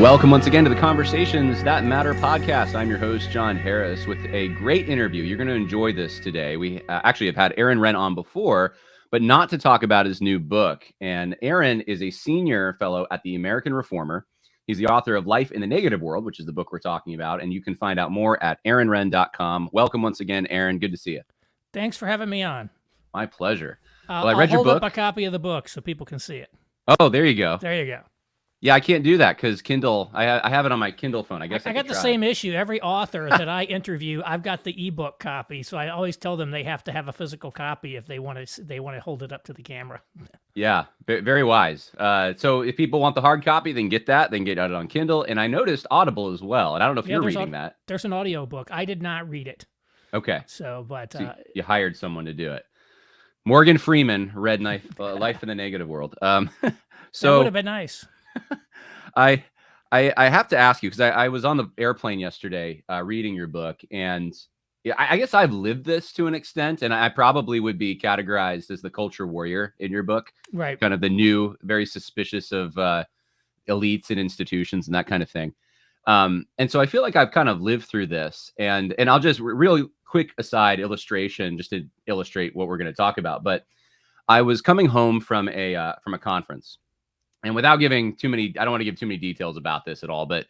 Welcome once again to the Conversations That Matter podcast. I'm your host, John Harris, with a great interview. You're going to enjoy this today. We actually have had Renn on before, but not to talk about his new book. And Renn is a senior fellow at the American Reformer. He's the author of Life in the Negative World, which is the book we're talking about. And you can find out more at aaronrenn.com. Welcome once again, Renn. Good to see you. Thanks for having me on. My pleasure. Well, I read your book. I'll hold up a copy of the book so people can see it. Oh, there you go. There you go. Yeah, I can't do that because Kindle, I have it on my Kindle phone. I guess I got the same issue. Every author that I interview, I've got the ebook copy. So I always tell them they have to have a physical copy if they want to hold it up to the camera. Yeah, very wise. So if people want the hard copy, then get that. Then get it on Kindle. And I noticed Audible as well. And I don't know if you're reading that. There's an audio book. I did not read it. Okay. So you hired someone to do it. Morgan Freeman read Life in the Negative World. So that would have been nice. I have to ask you, because I was on the airplane yesterday reading your book, and I guess I've lived this to an extent, and I probably would be categorized as the culture warrior in your book. Right. Kind of the new, very suspicious of elites and institutions and that kind of thing. And so I feel like I've kind of lived through this, and I'll just real quick aside illustration just to illustrate what we're going to talk about. But I was coming home from a conference. And without giving too many, I don't want to give too many details about this at all, but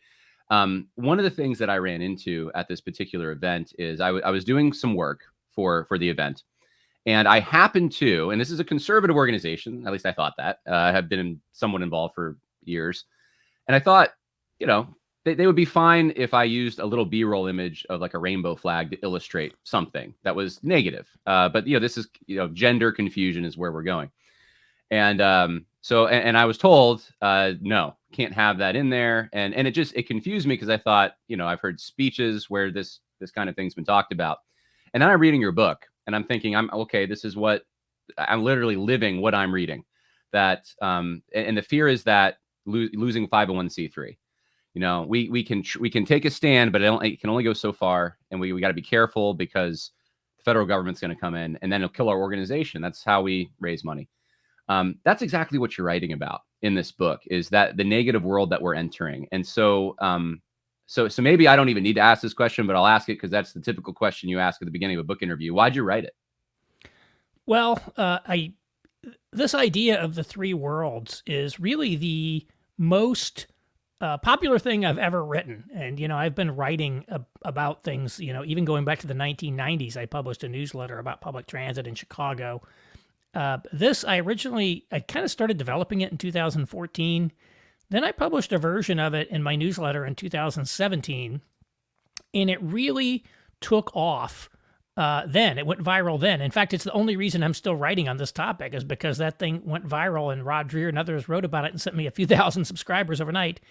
one of the things that I ran into at this particular event is I was doing some work for the event, and I happened to, and this is a conservative organization, at least I thought that, I have been somewhat involved for years, and I thought, they would be fine if I used a little B-roll image of like a rainbow flag to illustrate something that was negative. But this is, gender confusion is where we're going. And so I was told, no, can't have that in there. And it confused me because I thought, I've heard speeches where this kind of thing's been talked about. And then I'm reading your book and I'm thinking, this is what I'm literally living what I'm reading. That and the fear is that losing 501c3. We can take a stand, but it can only go so far. And we got to be careful because the federal government's going to come in and then it'll kill our organization. That's how we raise money. That's exactly what you're writing about in this book, is that the negative world that we're entering. And so maybe I don't even need to ask this question, but I'll ask it because that's the typical question you ask at the beginning of a book interview. Why'd you write it? Well, this idea of the three worlds is really the most popular thing I've ever written. And, I've been writing about things, even going back to the 1990s, I published a newsletter about public transit in Chicago. I kind of started developing it in 2014. Then I published a version of it in my newsletter in 2017, and it really took off then. It went viral then. In fact, it's the only reason I'm still writing on this topic is because that thing went viral, and Rod Dreher and others wrote about it and sent me a few thousand subscribers overnight.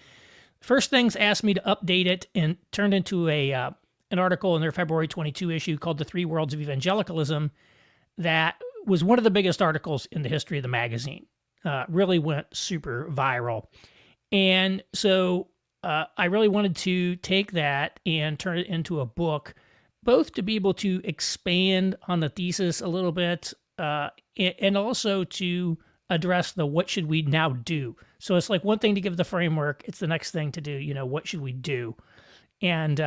First Things asked me to update it and turned into an article in their February 22 issue called The Three Worlds of Evangelicalism that was one of the biggest articles in the history of the magazine. Really went super viral. And so I really wanted to take that and turn it into a book, both to be able to expand on the thesis a little bit and also to address the what should we now do. So it's like one thing to give the framework, it's the next thing to do, what should we do? And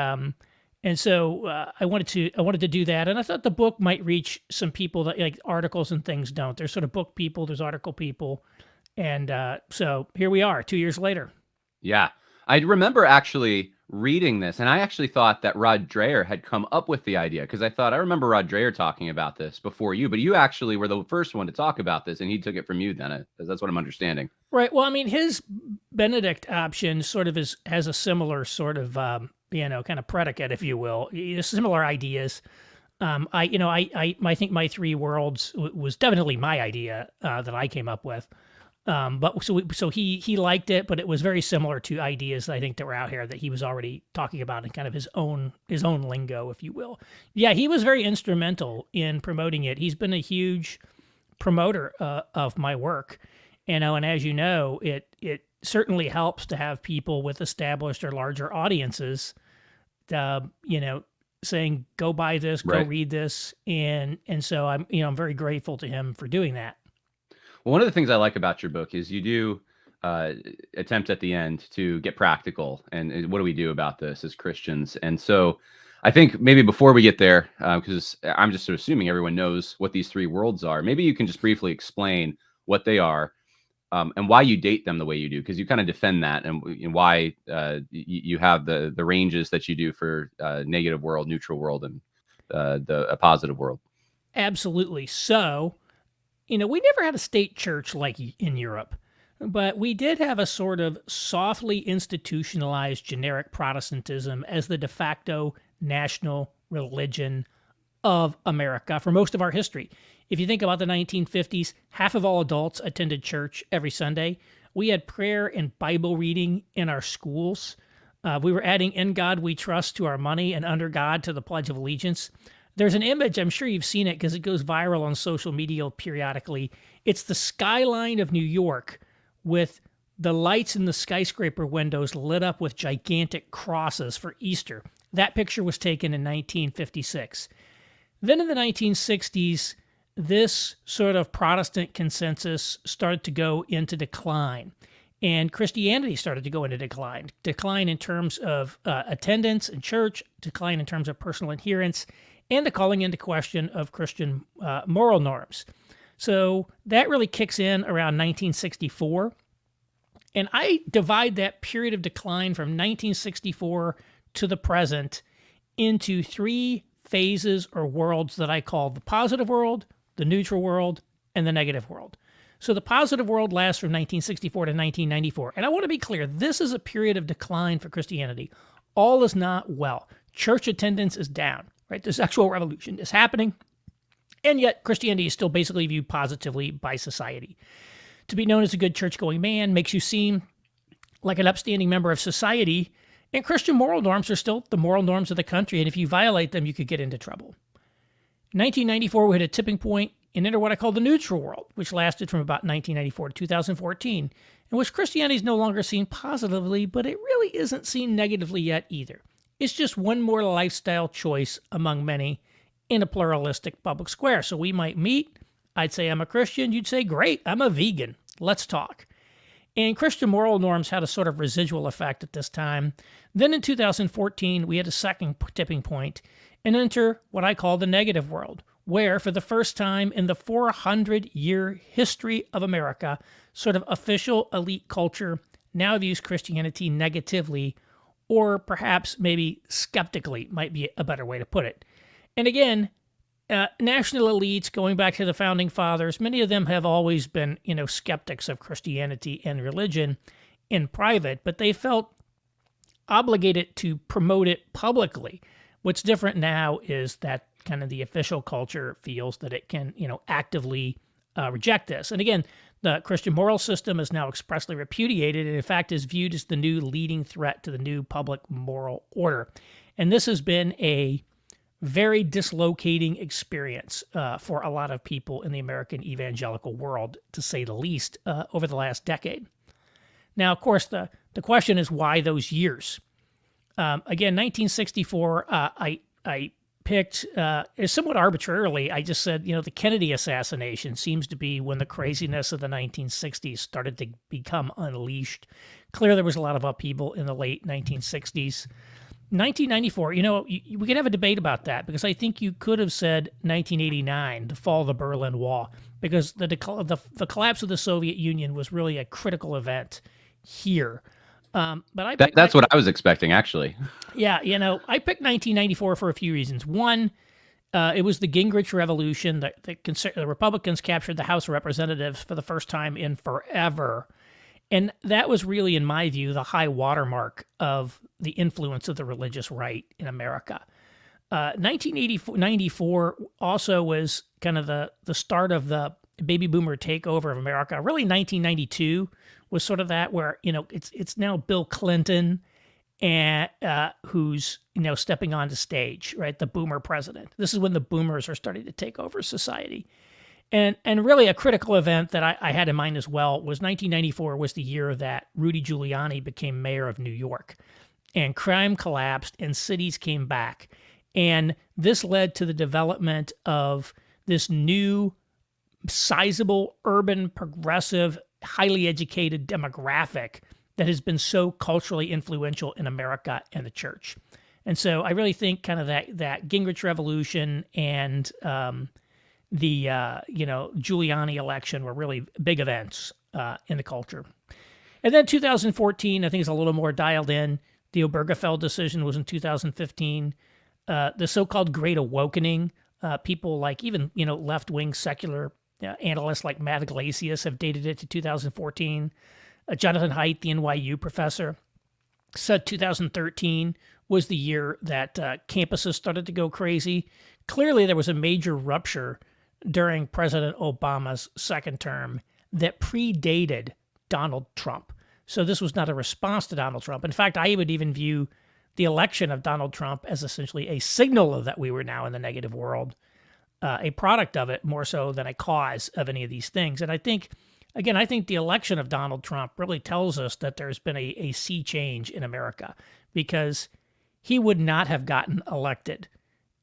so I wanted to do that, and I thought the book might reach some people that like articles and things don't. There's sort of book people, there's article people, and so here we are, 2 years later. Yeah, I remember actually reading this, and I actually thought that Rod Dreher had come up with the idea because I remember Rod Dreher talking about this before you, but you actually were the first one to talk about this, and he took it from you then. That's what I'm understanding. Right. Well, I mean, his Benedict option sort of has a similar sort of kind of predicate, if you will, similar ideas. I think My Three Worlds was definitely my idea that I came up with. But so he liked it, but it was very similar to ideas I think that were out here that he was already talking about in kind of his own lingo, if you will. Yeah, he was very instrumental in promoting it. He's been a huge promoter of my work, and as you know, it certainly helps to have people with established or larger audiences, saying, go buy this, go read this. And so I'm very grateful to him for doing that. Well, one of the things I like about your book is you do uh, attempt at the end to get practical and what do we do about this as Christians? And so I think maybe before we get there, because I'm just sort of assuming everyone knows what these three worlds are, maybe you can just briefly explain what they are, and why you date them the way you do, because you kind of defend that, and why you have the ranges that you do for negative world, neutral world, and a positive world. Absolutely. So, we never had a state church like in Europe, but we did have a sort of softly institutionalized generic Protestantism as the de facto national religion of America for most of our history. If you think about the 1950s, half of all adults attended church every Sunday. We had prayer and Bible reading in our schools. We were adding "In God We Trust" to our money and "Under God" to the Pledge of Allegiance. There's an image, I'm sure you've seen it because it goes viral on social media periodically. It's the skyline of New York with the lights in the skyscraper windows lit up with gigantic crosses for Easter. That picture was taken in 1956. Then in the 1960s, this sort of Protestant consensus started to go into decline, and Christianity started to go into decline. Decline in terms of attendance in church, decline in terms of personal adherence, and the calling into question of Christian moral norms. So that really kicks in around 1964. And I divide that period of decline from 1964 to the present into three phases or worlds that I call the positive world, the neutral world, and the negative world. So the positive world lasts from 1964 to 1994. And I want to be clear, this is a period of decline for Christianity. All is not well. Church attendance is down, right? The sexual revolution is happening, and yet Christianity is still basically viewed positively by society. To be known as a good church-going man makes you seem like an upstanding member of society, and Christian moral norms are still the moral norms of the country, and if you violate them, you could get into trouble. In 1994, we hit a tipping point and entered what I call the neutral world, which lasted from about 1994 to 2014, in which Christianity is no longer seen positively, but it really isn't seen negatively yet either. It's just one more lifestyle choice among many in a pluralistic public square. So we might meet, I'd say I'm a Christian, you'd say, great, I'm a vegan, let's talk. And Christian moral norms had a sort of residual effect at this time. Then in 2014, we had a second tipping point and enter what I call the negative world, where for the first time in the 400-year history of America, sort of official elite culture now views Christianity negatively, or perhaps maybe skeptically might be a better way to put it. And again, national elites, going back to the founding fathers, many of them have always been, skeptics of Christianity and religion in private, but they felt obligated to promote it publicly. What's different now is that kind of the official culture feels that it can, actively reject this. And again, the Christian moral system is now expressly repudiated and in fact is viewed as the new leading threat to the new public moral order. And this has been a very dislocating experience for a lot of people in the American evangelical world, to say the least, over the last decade. Now, of course, the question is why those years? Again, 1964, I picked somewhat arbitrarily. I just said, the Kennedy assassination seems to be when the craziness of the 1960s started to become unleashed. Clearly, there was a lot of upheaval in the late 1960s. 1994, we could have a debate about that, because I think you could have said 1989, the fall of the Berlin Wall, because the collapse of the Soviet Union was really a critical event here. But that's what I was expecting, actually. Yeah, I picked 1994 for a few reasons. One, it was the Gingrich Revolution. The Republicans captured the House of Representatives for the first time in forever. And that was really, in my view, the high watermark of the influence of the religious right in America. 1994 also was kind of the start of the baby boomer takeover of America. Really, 1992 was sort of that where, it's now Bill Clinton and who's, stepping onto stage, right? The boomer president. This is when the boomers are starting to take over society. And really a critical event that I had in mind as well was 1994 was the year that Rudy Giuliani became mayor of New York. And crime collapsed and cities came back. And this led to the development of this new sizable urban progressive highly educated demographic that has been so culturally influential in America and the church. And so I really think kind of that Gingrich revolution and the Giuliani election were really big events in the culture. And then 2014, I think, is a little more dialed in. The Obergefell decision was in 2015. The so-called Great Awakening, people like even left-wing secular analysts like Matt Iglesias have dated it to 2014. Jonathan Haidt, the NYU professor, said 2013 was the year that campuses started to go crazy. Clearly, there was a major rupture during President Obama's second term that predated Donald Trump. So this was not a response to Donald Trump. In fact, I would even view the election of Donald Trump as essentially a signal of that we were now in the negative world, a product of it more so than a cause of any of these things. And I think the election of Donald Trump really tells us that there's been a sea change in America, because he would not have gotten elected,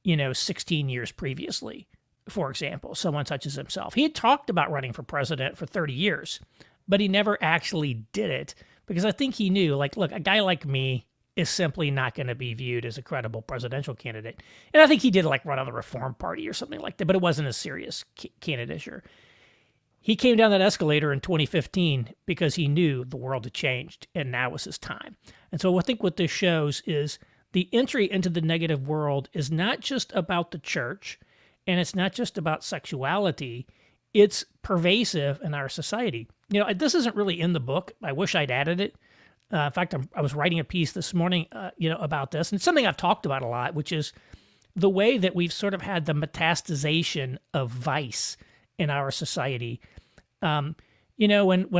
16 years previously, for example, someone such as himself. He had talked about running for president for 30 years, but he never actually did it because I think he knew, look, a guy like me is simply not going to be viewed as a credible presidential candidate. And I think he did run on the Reform Party or something like that, but it wasn't a serious candidature. He came down that escalator in 2015 because he knew the world had changed and now was his time. And so I think what this shows is the entry into the negative world is not just about the church and it's not just about sexuality. It's pervasive in our society. This isn't really in the book. I wish I'd added it. In fact, I was writing a piece this morning, about this, and it's something I've talked about a lot, which is the way that we've sort of had the metastasization of vice in our society. When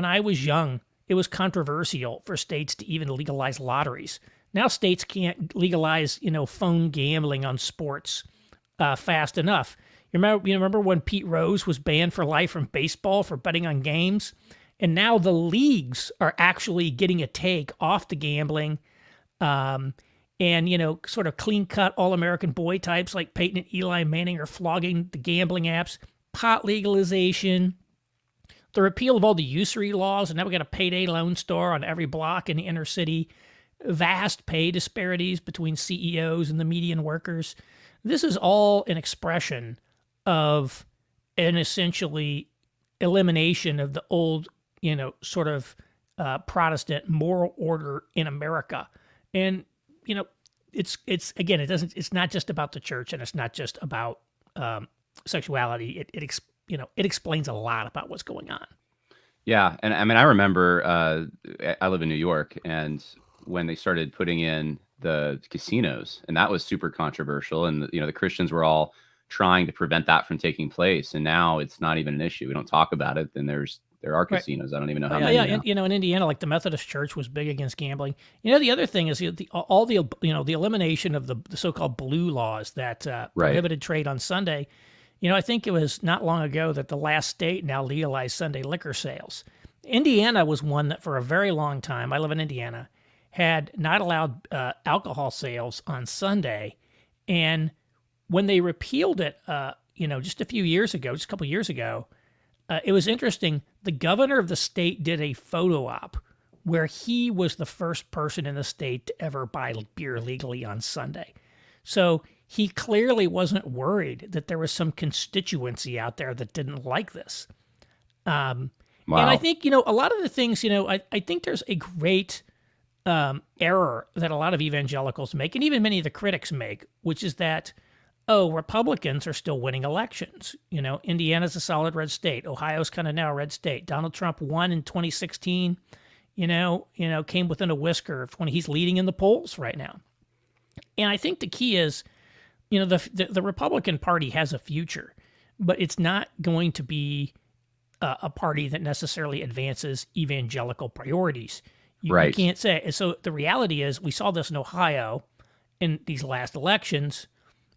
I was young, it was controversial for states to even legalize lotteries. Now states can't legalize, phone gambling on sports fast enough. You remember when Pete Rose was banned for life from baseball for betting on games? And now the leagues are actually getting a take off the gambling. And, sort of clean-cut all-American boy types like Peyton and Eli Manning are flogging the gambling apps. Pot legalization, the repeal of all the usury laws, and now we got a payday loan store on every block in the inner city. Vast pay disparities between CEOs and the median workers. This is all an expression of an essentially elimination of the old, sort of Protestant moral order in America. And, it's not just about the church and it's not just about sexuality. It explains a lot about what's going on. Yeah. And I mean, I remember I live in New York, and when they started putting in the casinos, and that was super controversial. And, the Christians were all trying to prevent that from taking place. And now it's not even an issue. We don't talk about it. Then there are casinos. Right. I don't even know how many. Yeah. In Indiana, the Methodist Church was big against gambling. The other thing is the elimination of the so-called blue laws that prohibited trade on Sunday. I think it was not long ago that the last state now legalized Sunday liquor sales. Indiana was one that for a very long time, I live in Indiana, had not allowed alcohol sales on Sunday. And when they repealed it, just a couple years ago, it was interesting. The governor of the state did a photo op where he was the first person in the state to ever buy beer legally on Sunday. So he clearly wasn't worried that there was some constituency out there that didn't like this. Wow. And I think, a lot of the things, I think there's a great error that a lot of evangelicals make, and even many of the critics make, which is that, Republicans are still winning elections. Indiana's a solid red state. Ohio's kind of now a red state. Donald Trump won in 2016, came within a whisker of when he's leading in the polls right now. And I think the key is, the Republican Party has a future, but it's not going to be a party that necessarily advances evangelical priorities. You can't say. So the reality is, we saw this in Ohio in these last elections.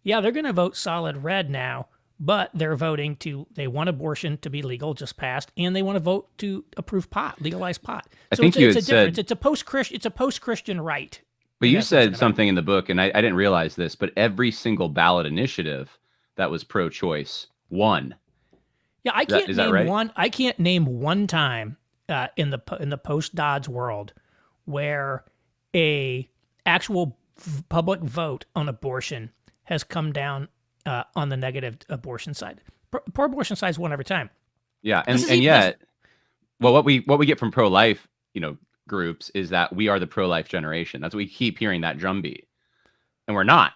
Yeah, they're going to vote solid red now, but they're voting they want abortion to be legal, just passed, and they want to vote to approve pot, legalize pot. I think you had said it's a post-Christian right. But you said something in the book, and I didn't realize this, but every single ballot initiative that was pro-choice won. Yeah, I can't name one time in the post Dodd's world, where a actual public vote on abortion has come down on the negative abortion side. Pro abortion side's won every time. Yeah, This and is and even this. yet, well, what we get from pro life, groups is that we are the pro life generation. That's what we keep hearing, that drumbeat, and we're not.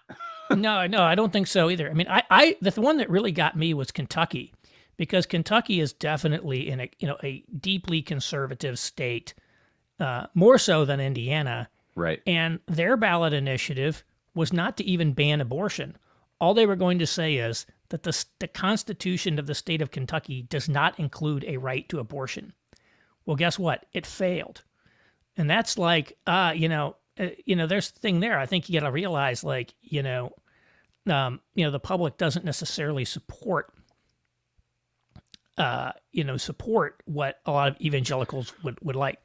No, I don't think so either. I mean, I the one that really got me was Kentucky, because Kentucky is definitely in a deeply conservative state, more so than Indiana. Right. And their ballot initiative was not to even ban abortion. All they were going to say is that the Constitution of the state of Kentucky does not include a right to abortion. Well, guess what? It failed. And that's like, there's the thing there. I think you got to realize, like, the public doesn't necessarily support, support what a lot of evangelicals would like.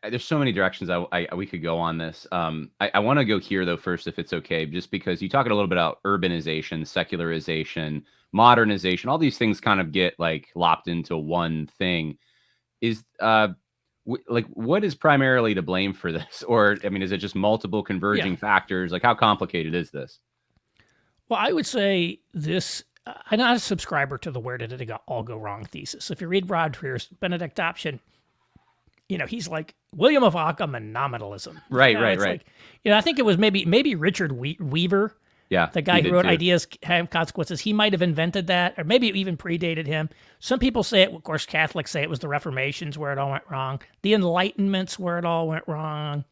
There's so many directions we could go on this. I want to go here though first, if it's okay, just because you talk a little bit about urbanization, secularization, modernization. All these things kind of get like lopped into one thing. Is what is primarily to blame for this, or I mean, is it just multiple converging factors? Like, how complicated is this? Well, I would say this. I'm not a subscriber to the "where did it all go wrong" thesis. If you read Rod Dreher's Benedict Option, he's like William of Ockham and nominalism. Right. Like, I think it was maybe Richard Weaver. Yeah, the guy who wrote Ideas Have Consequences. He might have invented that, or maybe it even predated him. Some people say it, of course, Catholics say it was the Reformations where it all went wrong, the Enlightenment's where it all went wrong.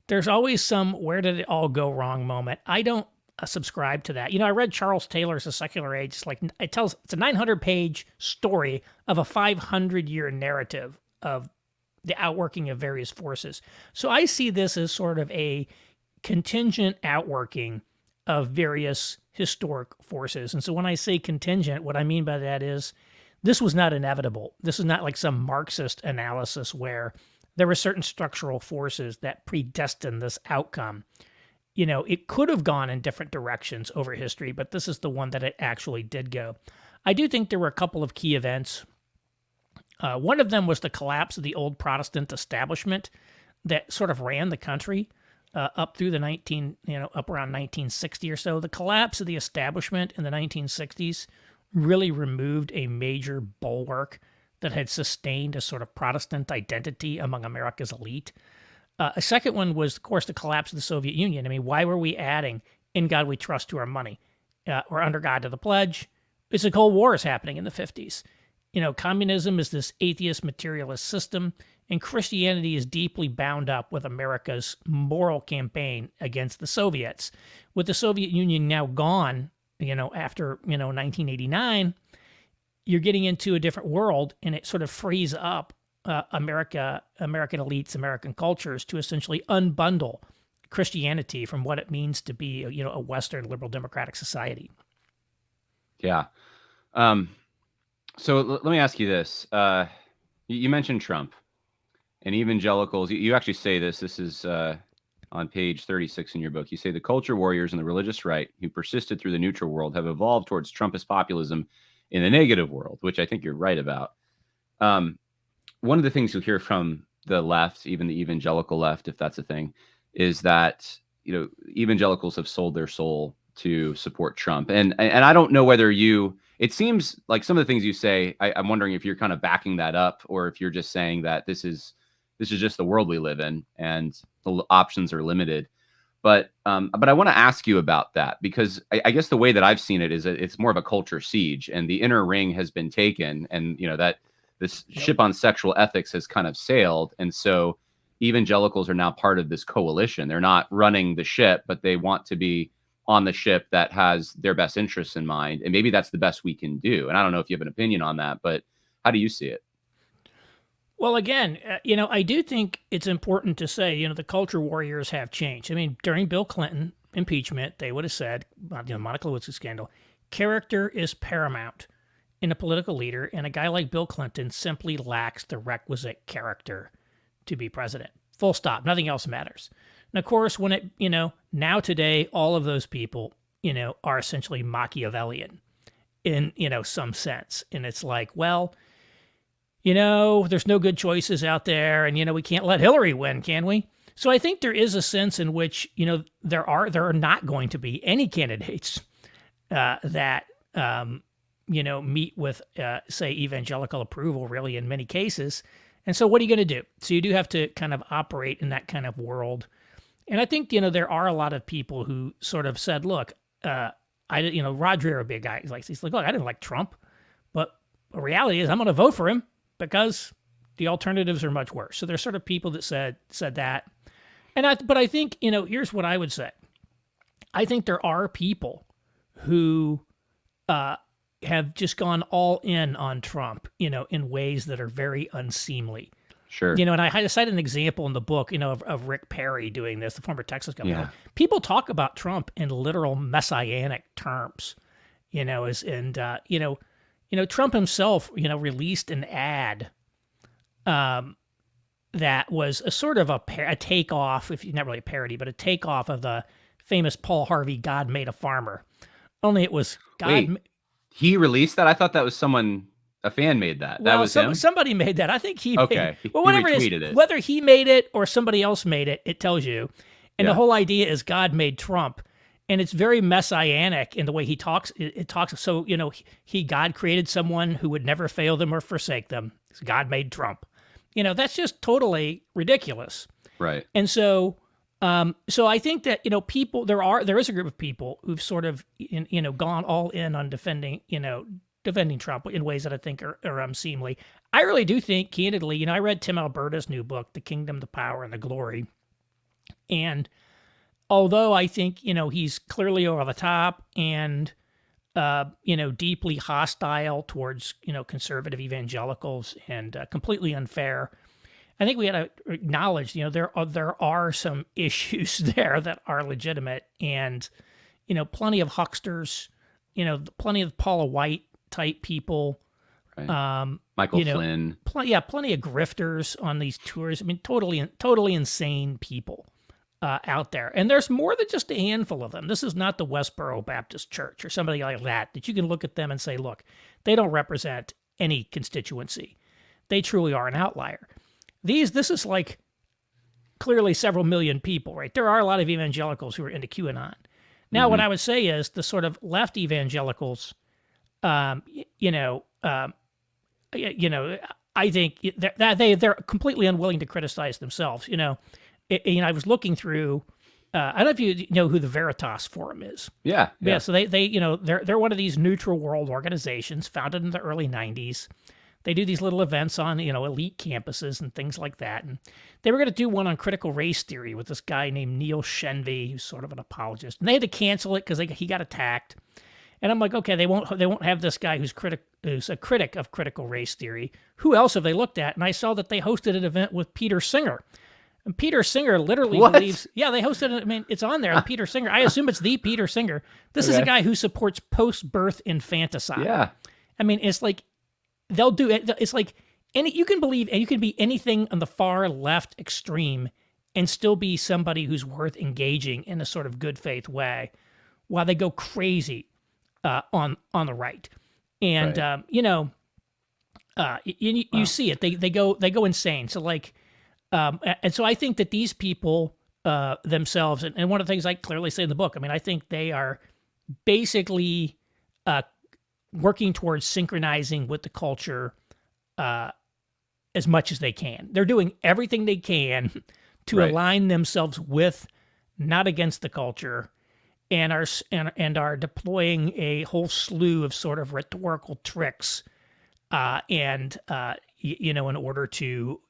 There's always some where did it all go wrong moment. I don't subscribe to that. I read Charles Taylor's A Secular Age. It's a 900-page story of a 500-year narrative of the outworking of various forces. So I see this as sort of a contingent outworking of various historic forces. And so when I say contingent, what I mean by that is this was not inevitable. This is not like some Marxist analysis where there were certain structural forces that predestined this outcome. It could have gone in different directions over history, but this is the one that it actually did go. I do think there were a couple of key events. One of them was the collapse of the old Protestant establishment that sort of ran the country. Up through the up around 1960 or so. The collapse of the establishment in the 1960s really removed a major bulwark that had sustained a sort of Protestant identity among America's elite. A second one was, of course, the collapse of the Soviet Union. I mean, why were we adding "In God We Trust" to our money, or "Under God to the Pledge"? It's the Cold War is happening in the 50s. Communism is this atheist materialist system, and Christianity is deeply bound up with America's moral campaign against the Soviets. With the Soviet Union now gone, after, 1989, you're getting into a different world, and it sort of frees up American elites, American cultures to essentially unbundle Christianity from what it means to be, a Western liberal democratic society. Yeah. So let me ask you this. You mentioned Trump and evangelicals. You actually say this. This is on page 36 in your book. You say the culture warriors and the religious right who persisted through the neutral world have evolved towards Trumpist populism in the negative world, which I think you're right about. One of the things you'll hear from the left, even the evangelical left, if that's a thing, is that evangelicals have sold their soul to support Trump. And I don't know whether it seems like some of the things you say, I'm wondering if you're kind of backing that up, or if you're just saying that this is just the world we live in and the options are limited. But I want to ask you about that, because I guess the way that I've seen it is that it's more of a culture siege, and the inner ring has been taken, and that this ship on sexual ethics has kind of sailed. And so evangelicals are now part of this coalition. They're not running the ship, but they want to be on the ship that has their best interests in mind. And maybe that's the best we can do. And I don't know if you have an opinion on that, but how do you see it? Well, again, I do think it's important to say, the culture warriors have changed. I mean, during Bill Clinton impeachment, they would have said, Monica Lewinsky scandal, character is paramount in a political leader, and a guy like Bill Clinton simply lacks the requisite character to be president. Full stop. Nothing else matters. And of course, when it, now today, all of those people, are essentially Machiavellian in, some sense. And it's like, well, there's no good choices out there, and we can't let Hillary win, can we? So I think there is a sense in which there are not going to be any candidates that meet with say evangelical approval really in many cases. And so what are you going to do? So you do have to kind of operate in that kind of world. And I think there are a lot of people who sort of said, look, Roger would be a guy. He's like, look, I didn't like Trump, but the reality is I'm going to vote for him because the alternatives are much worse. So there's sort of people that said that. But I think, here's what I would say. I think there are people who have just gone all in on Trump, in ways that are very unseemly. Sure. And I cited an example in the book, of Rick Perry doing this, the former Texas governor. Yeah. People talk about Trump in literal messianic terms, Trump himself, released an ad that was a sort of a takeoff, if not really a parody, but a takeoff of the famous Paul Harvey "God Made a Farmer." Only it was God. Wait, he released that? I thought that was a fan made that. Well, that was him? Somebody made that. I think he okay. made it. Well, whatever it is, whether he made it or somebody else made it, it tells you. And the whole idea is God made Trump. And it's very messianic in the way he talks. It talks. So, God created someone who would never fail them or forsake them. God made Trump. That's just totally ridiculous. Right. And so I think that, people, there is a group of people who've sort of, gone all in on defending Trump in ways that I think are unseemly. I really do think, candidly, I read Tim Alberta's new book, The Kingdom, the Power, and the Glory. And although I think, he's clearly over the top and, deeply hostile towards, conservative evangelicals and completely unfair, I think we had to acknowledge, there are some issues there that are legitimate, and, plenty of hucksters, plenty of Paula White type people, right. Michael Flynn, plenty of grifters on these tours. I mean, totally insane people out there, and there's more than just a handful of them. This is not the Westboro Baptist Church or somebody like that you can look at them and say, look, they don't represent any constituency. They truly are an outlier. This is like clearly several million people, right? There are a lot of evangelicals who are into QAnon. Now, what I would say is the sort of left evangelicals, I think that they're completely unwilling to criticize themselves. I was looking through. I don't know if you know who the Veritas Forum is. Yeah. So they're one of these neutral world organizations founded in the early '90s. They do these little events on, elite campuses and things like that. And they were going to do one on critical race theory with this guy named Neil Shenvi, who's sort of an apologist. And they had to cancel it because he got attacked. And I'm like, okay, they won't have this guy who's a critic of critical race theory. Who else have they looked at? And I saw that they hosted an event with Peter Singer. And Peter Singer literally believes, they hosted it. I mean, it's on there. Peter Singer. I assume it's the Peter Singer. This is a guy who supports post-birth infanticide. Yeah. I mean, it's like, they'll do it. It's like you can believe, and you can be anything on the far left extreme and still be somebody who's worth engaging in a sort of good faith way, while they go crazy on the right. And right. You see it. They go insane. So and so I think that these people themselves, and one of the things I clearly say in the book, I mean, I think they are basically working towards synchronizing with the culture as much as they can. They're doing everything they can to align themselves with, not against the culture, and are deploying a whole slew of sort of rhetorical tricks, in order to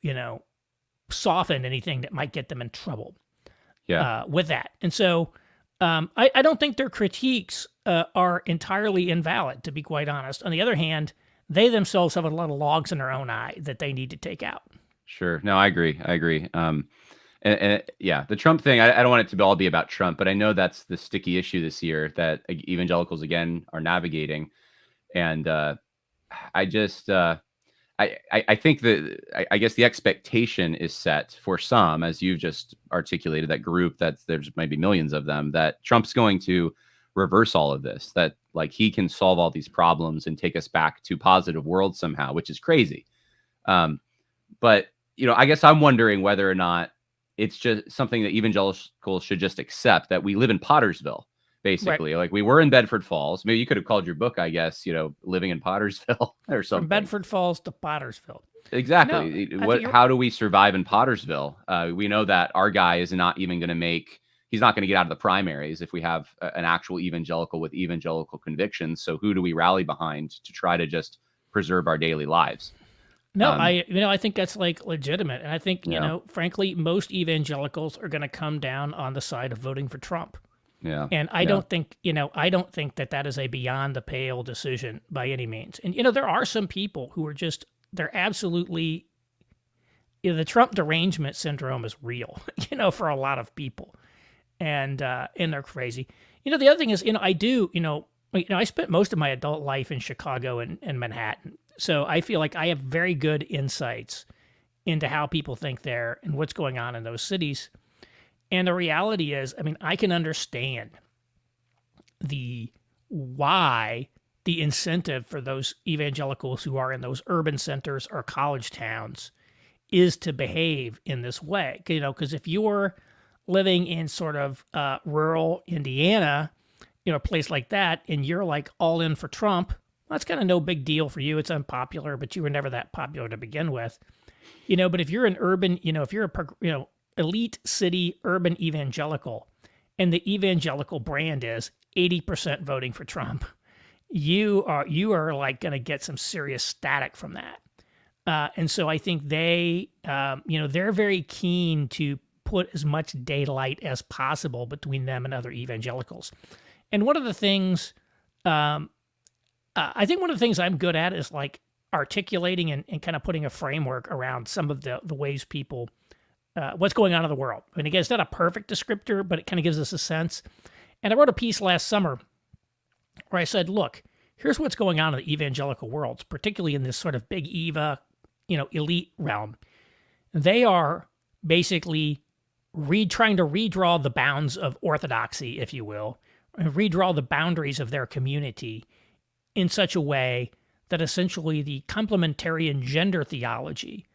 soften anything that might get them in trouble. With that, and so I don't think their critiques are entirely invalid, to be quite honest. On the other hand, they themselves have a lot of logs in their own eye that they need to take out. Sure. No, I agree. And the Trump thing, I don't want it to all be about Trump, but I know that's the sticky issue this year that evangelicals, again, are navigating. And I think that I guess the expectation is set for some, as you've just articulated, that group there's maybe millions of them, that Trump's going to reverse all of this, that he can solve all these problems and take us back to positive world somehow, which is crazy. Um, but I guess I'm wondering whether or not it's just something that evangelicals should just accept, that we live in Pottersville, Right. basically. Like, we were in Bedford Falls. Maybe you could have called your book, I guess, living in Pottersville or From something. Bedford Falls to Pottersville. No, Exactly. I think How do we survive in Pottersville? We know that our guy is not even going to he's not going to get out of the primaries if we have an actual evangelical with evangelical convictions. So who do we rally behind to try to just preserve our daily lives? No, I think that's like legitimate. And I think, Yeah. frankly, most evangelicals are going to come down on the side of voting for Trump. Yeah. And I Yeah. don't think, that is a beyond the pale decision by any means. And, there are some people who are they're absolutely, the Trump derangement syndrome is real, for a lot of people. And they're crazy. The other thing is, I spent most of my adult life in Chicago and Manhattan. So I feel like I have very good insights into how people think there and what's going on in those cities. And the reality is, I can understand why the incentive for those evangelicals who are in those urban centers or college towns is to behave in this way. Because if you're living in sort of rural Indiana, a place like that, and you're like all in for Trump, well, that's kind of no big deal for you. It's unpopular, but you were never that popular to begin with. But if you're an urban, if you're a elite city urban evangelical, and the evangelical brand is 80% voting for Trump, you are like going to get some serious static from that. And so I think they're very keen to put as much daylight as possible between them and other evangelicals. And one of the things, I think one of the things I'm good at is like articulating and kind of putting a framework around some of the ways people, what's going on in the world. And again, it's not a perfect descriptor, but it kind of gives us a sense. And I wrote a piece last summer where I said, look, here's what's going on in the evangelical world, particularly in this sort of big Eva, elite realm. They are basically trying to redraw the bounds of orthodoxy, if you will, and redraw the boundaries of their community in such a way that essentially the complementarian gender theology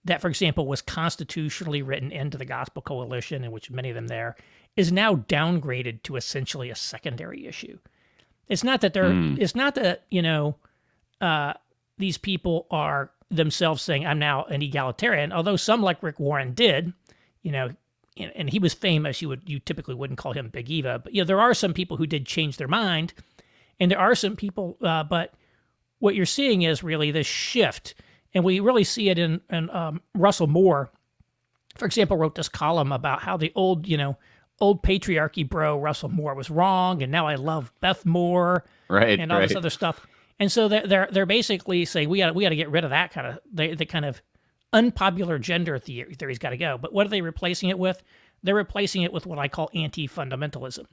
that, for example, was constitutionally written into the Gospel Coalition, in which many of them there, is now downgraded to essentially a secondary issue. It's not that these people are themselves saying, I'm now an egalitarian, although some like Rick Warren did, and he was famous. You typically wouldn't call him Big Eva, but there are some people who did change their mind, and there are some people. But what you're seeing is really this shift, and we really see it in Russell Moore, for example, wrote this column about how the old patriarchy bro Russell Moore was wrong, and now I love Beth Moore, Right. and all this other stuff. And so they're basically saying we got to get rid of that kind of the kind of unpopular gender theory's got to go. But what are they replacing it with? They're replacing it with what I call anti-fundamentalism.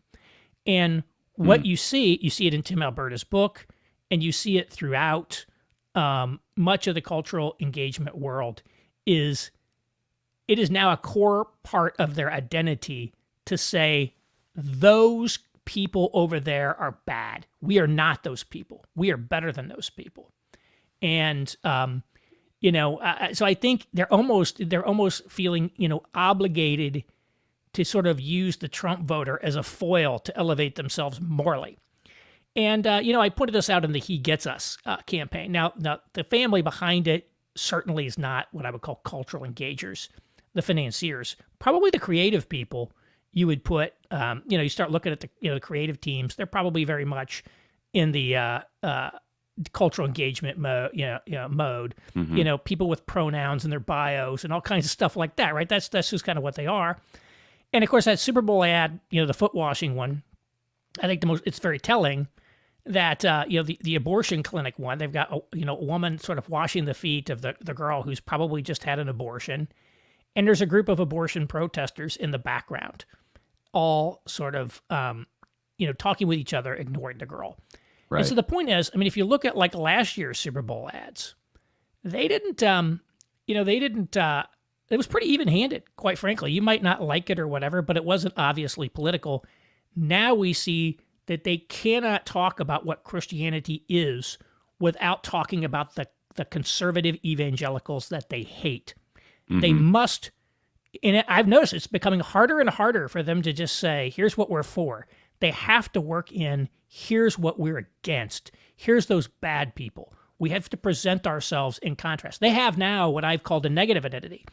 And what you see it in Tim Alberta's book, and you see it throughout much of the cultural engagement world, it is now a core part of their identity to say those people over there are bad. We are not those people. We are better than those people. And so I think they're almost feeling obligated to sort of use the Trump voter as a foil to elevate themselves morally. And I pointed this out in the He Gets Us campaign. Now the family behind it certainly is not what I would call cultural engagers, the financiers, probably the creative people. You would put, you start looking at the creative teams. They're probably very much in the cultural engagement mode. Mm-hmm. People with pronouns in their bios and all kinds of stuff like that, right? That's just kind of what they are. And of course, that Super Bowl ad, the foot washing one, I think it's very telling that the abortion clinic one, they've got a woman sort of washing the feet of the girl who's probably just had an abortion, and there's a group of abortion protesters in the background, all sort of talking with each other, ignoring the girl. Right. And so the point is, if you look at like last year's Super Bowl ads, they didn't, it was pretty even-handed, quite frankly. You might not like it or whatever, but it wasn't obviously political. Now we see that they cannot talk about what Christianity is without talking about the conservative evangelicals that they hate. They Mm-hmm. must, and I've noticed it's becoming harder and harder for them to just say, here's what we're for. They have to work in, here's what we're against. Here's those bad people. We have to present ourselves in contrast. They have now what I've called a negative identity,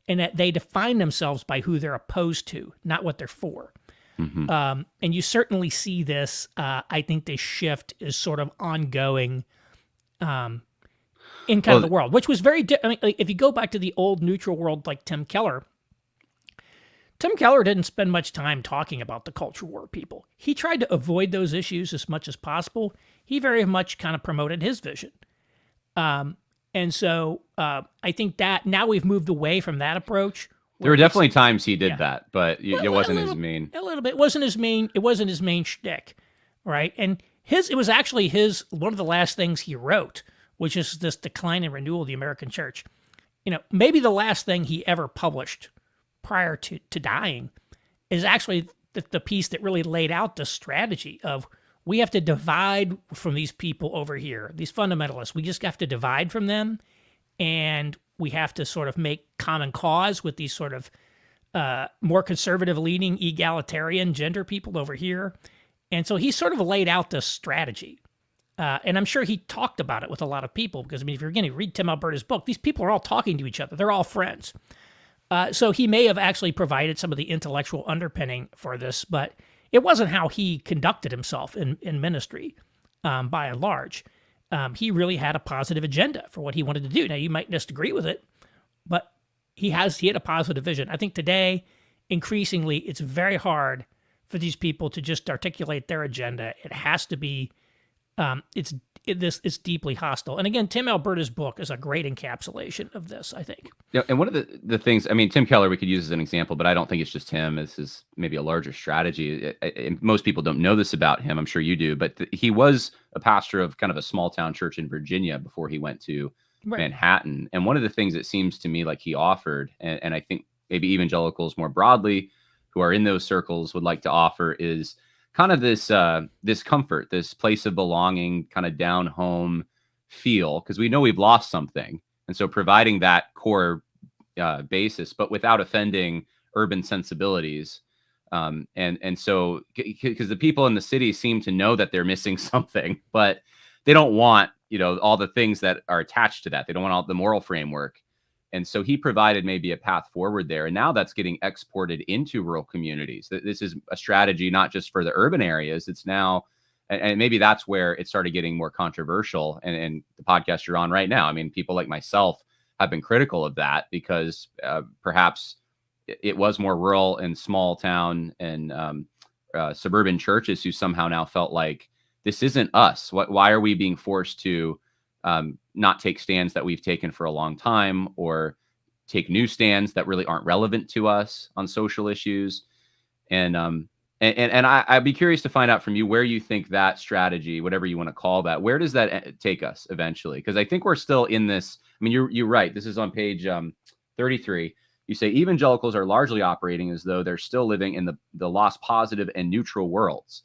in that they define themselves by who they're opposed to, not what they're for. Mm-hmm. And you certainly see this. I think this shift is sort of ongoing in kind of the world, which was very I mean, like, if you go back to the old neutral world like Tim Keller didn't spend much time talking about the culture war people. He tried to avoid those issues as much as possible. He very much kind of promoted his vision. And so I think that now we've moved away from that approach. There were definitely times he did Yeah. that, but it wasn't his main. A little bit. It wasn't his main shtick, right? And it was actually one of the last things he wrote, which is this Decline and Renewal of the American Church. Maybe the last thing he ever published prior to dying is actually the piece that really laid out the strategy of, we have to divide from these people over here, these fundamentalists. We just have to divide from them, and we have to sort of make common cause with these sort of more conservative leaning egalitarian gender people over here. And so he sort of laid out this strategy. And I'm sure he talked about it with a lot of people, because, I mean, if you're going to read Tim Alberta's book, these people are all talking to each other. They're all friends. So he may have actually provided some of the intellectual underpinning for this, but it wasn't how he conducted himself in ministry, by and large. He really had a positive agenda for what he wanted to do. Now, you might disagree with it, but he had a positive vision. I think today, increasingly, it's very hard for these people to just articulate their agenda. It has to be, it's deeply hostile. And again, Tim Alberta's book is a great encapsulation of this, I think. Yeah, and one of the things, I mean, Tim Keller we could use as an example, but I don't think it's just him. This is maybe a larger strategy. Most people don't know this about him. I'm sure you do, but he was a pastor of kind of a small town church in Virginia before he went to Manhattan. And one of the things it seems to me like he offered, and I think maybe evangelicals more broadly who are in those circles would like to offer, is kind of this comfort, this place of belonging, kind of down home feel, because we know we've lost something. And so providing that core basis, but without offending urban sensibilities. And so, because the people in the city seem to know that they're missing something, but they don't want, all the things that are attached to that. They don't want all the moral framework. And so he provided maybe a path forward there. And now that's getting exported into rural communities. This is a strategy not just for the urban areas. It's now, and maybe that's where it started getting more controversial. And the podcast you're on right now, I mean, people like myself have been critical of that, because perhaps it was more rural and small town and suburban churches who somehow now felt like, this isn't us. Why are we being forced to not take stands that we've taken for a long time, or take new stands that really aren't relevant to us on social issues? And I'd be curious to find out from you where you think that strategy, whatever you want to call that, where does that take us eventually? Because I think we're still in this. I mean, you're right. This is on page 33. You say evangelicals are largely operating as though they're still living in the lost positive and neutral worlds.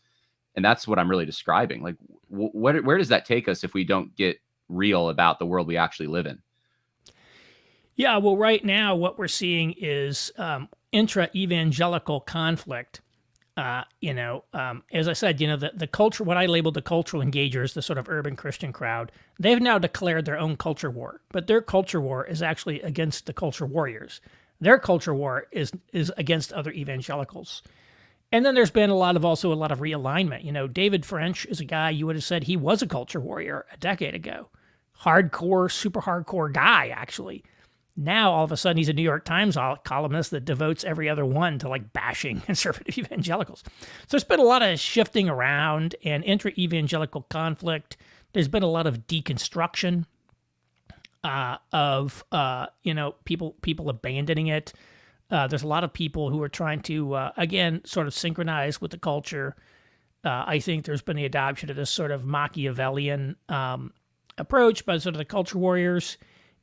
And that's what I'm really describing. Like, where does that take us if we don't get real about the world we actually live in? Yeah, well, right now what we're seeing is intra-evangelical conflict. As I said, the culture, what I labeled the cultural engagers, the sort of urban Christian crowd, they've now declared their own culture war. But their culture war is actually against the culture warriors. Their culture war is against other evangelicals. And then there's been also a lot of realignment. David French is a guy you would have said he was a culture warrior a decade ago. Hardcore, super hardcore guy, actually. Now, all of a sudden, he's a New York Times columnist that devotes every other one to bashing conservative evangelicals. So there's been a lot of shifting around and intra-evangelical conflict. There's been a lot of deconstruction of people abandoning it. There's a lot of people who are trying to, again, sort of synchronize with the culture. I think there's been the adoption of this sort of Machiavellian approach by sort of the culture warriors.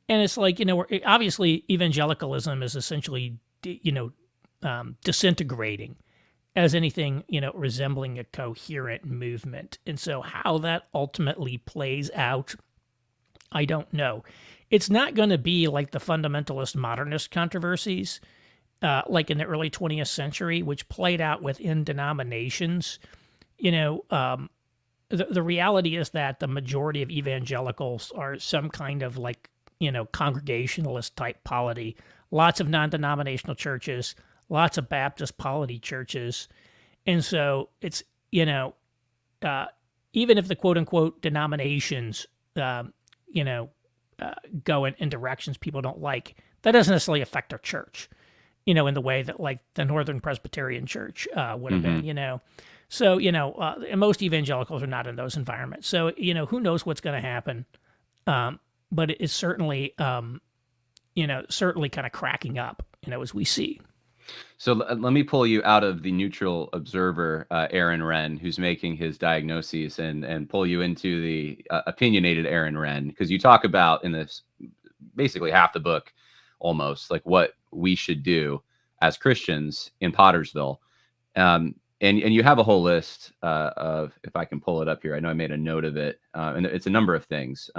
And it's like, obviously evangelicalism is essentially, disintegrating as anything, resembling a coherent movement. And so how that ultimately plays out I don't know. It's not going to be like the fundamentalist modernist controversies, like in the early 20th century, which played out within denominations. You know, the reality is that the majority of evangelicals are some kind of like, congregationalist type polity. Lots of non denominational churches, lots of Baptist polity churches. And so it's, uh, even if the quote unquote denominations, you know, go in directions people don't like, that doesn't necessarily affect our church, in the way that like the Northern Presbyterian Church would have Mm-hmm. been. So, and most evangelicals are not in those environments. So, who knows what's going to happen. But it is certainly, certainly kind of cracking up, as we see. So let me pull you out of the neutral observer, Aaron Renn, who's making his diagnoses, and pull you into the opinionated Aaron Renn, because you talk about in this basically half the book, almost like what we should do as Christians in Pottersville. And you have a whole list of, if I can pull it up here, I know I made a note of it, and it's a number of things.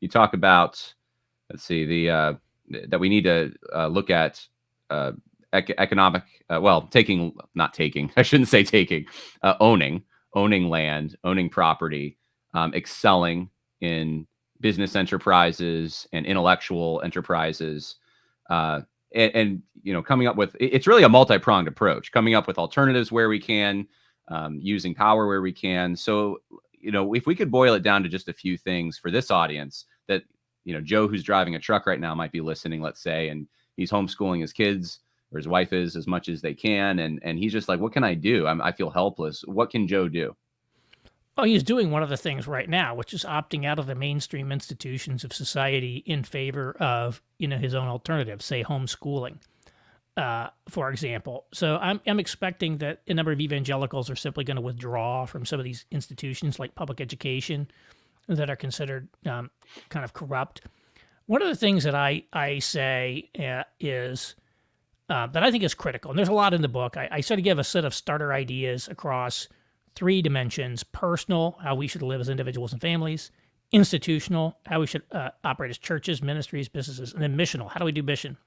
You talk about, let's see, that we need to look at economic, not taking, I shouldn't say taking, owning land, owning property, excelling in business enterprises and intellectual enterprises, and coming up with, it's really a multi-pronged approach, coming up with alternatives where we can, using power where we can. So if we could boil it down to just a few things for this audience, that Joe, who's driving a truck right now, might be listening, let's say, and he's homeschooling his kids, or his wife is, as much as they can, and he's just like, what can I do? I feel helpless. What can Joe do? Oh, he's doing one of the things right now, which is opting out of the mainstream institutions of society in favor of, his own alternative, say homeschooling, for example. So I'm expecting that a number of evangelicals are simply going to withdraw from some of these institutions like public education that are considered kind of corrupt. One of the things that I say is that I think is critical, and there's a lot in the book. I sort of give a set of starter ideas across three dimensions: personal, how we should live as individuals and families; institutional, how we should operate as churches, ministries, businesses; and then missional, how do we do mission.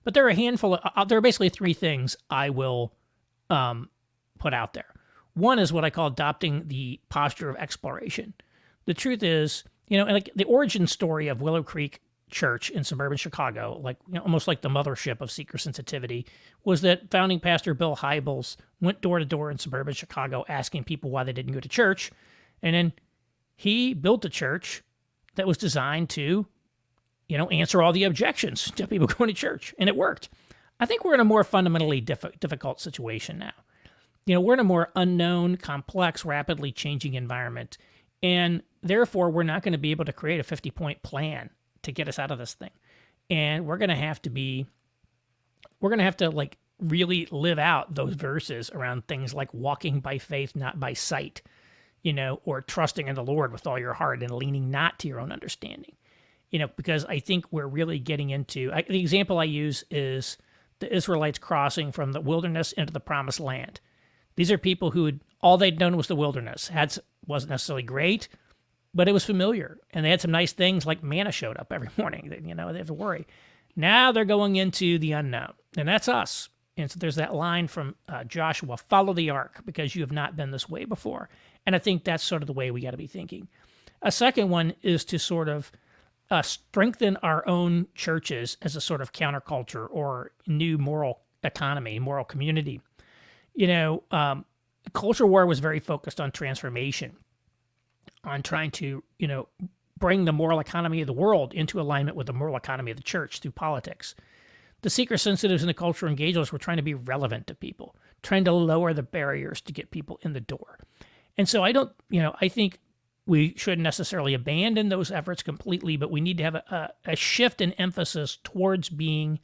But there are a handful of, there are basically three things I will put out there. One is what I call adopting the posture of exploration. The truth is, like the origin story of Willow Creek Church in suburban Chicago, like almost like the mothership of seeker sensitivity, was that founding pastor Bill Hybels went door to door in suburban Chicago asking people why they didn't go to church, and then he built a church that was designed to, answer all the objections to people going to church, and it worked. I think we're in a more fundamentally difficult situation now. We're in a more unknown, complex, rapidly changing environment, and therefore we're not going to be able to create a 50-point plan to get us out of this thing. And we're going to have to like really live out those verses around things like walking by faith, not by sight, or trusting in the Lord with all your heart and leaning not to your own understanding, because I think we're really getting into, the example I use is the Israelites crossing from the wilderness into the promised land. These are people who all they'd known was the wilderness. Wasn't necessarily great, but it was familiar, and they had some nice things like manna showed up every morning. They have to worry. Now they're going into the unknown, and that's us. And so there's that line from Joshua: "Follow the ark, because you have not been this way before." And I think that's sort of the way we got to be thinking. A second one is to sort of strengthen our own churches as a sort of counterculture or new moral economy, moral community. Culture war was very focused on transformation, on trying to, bring the moral economy of the world into alignment with the moral economy of the church through politics. The seeker sensitives and the cultural engagers were trying to be relevant to people, trying to lower the barriers to get people in the door. And so I think we shouldn't necessarily abandon those efforts completely, but we need to have a shift in emphasis towards being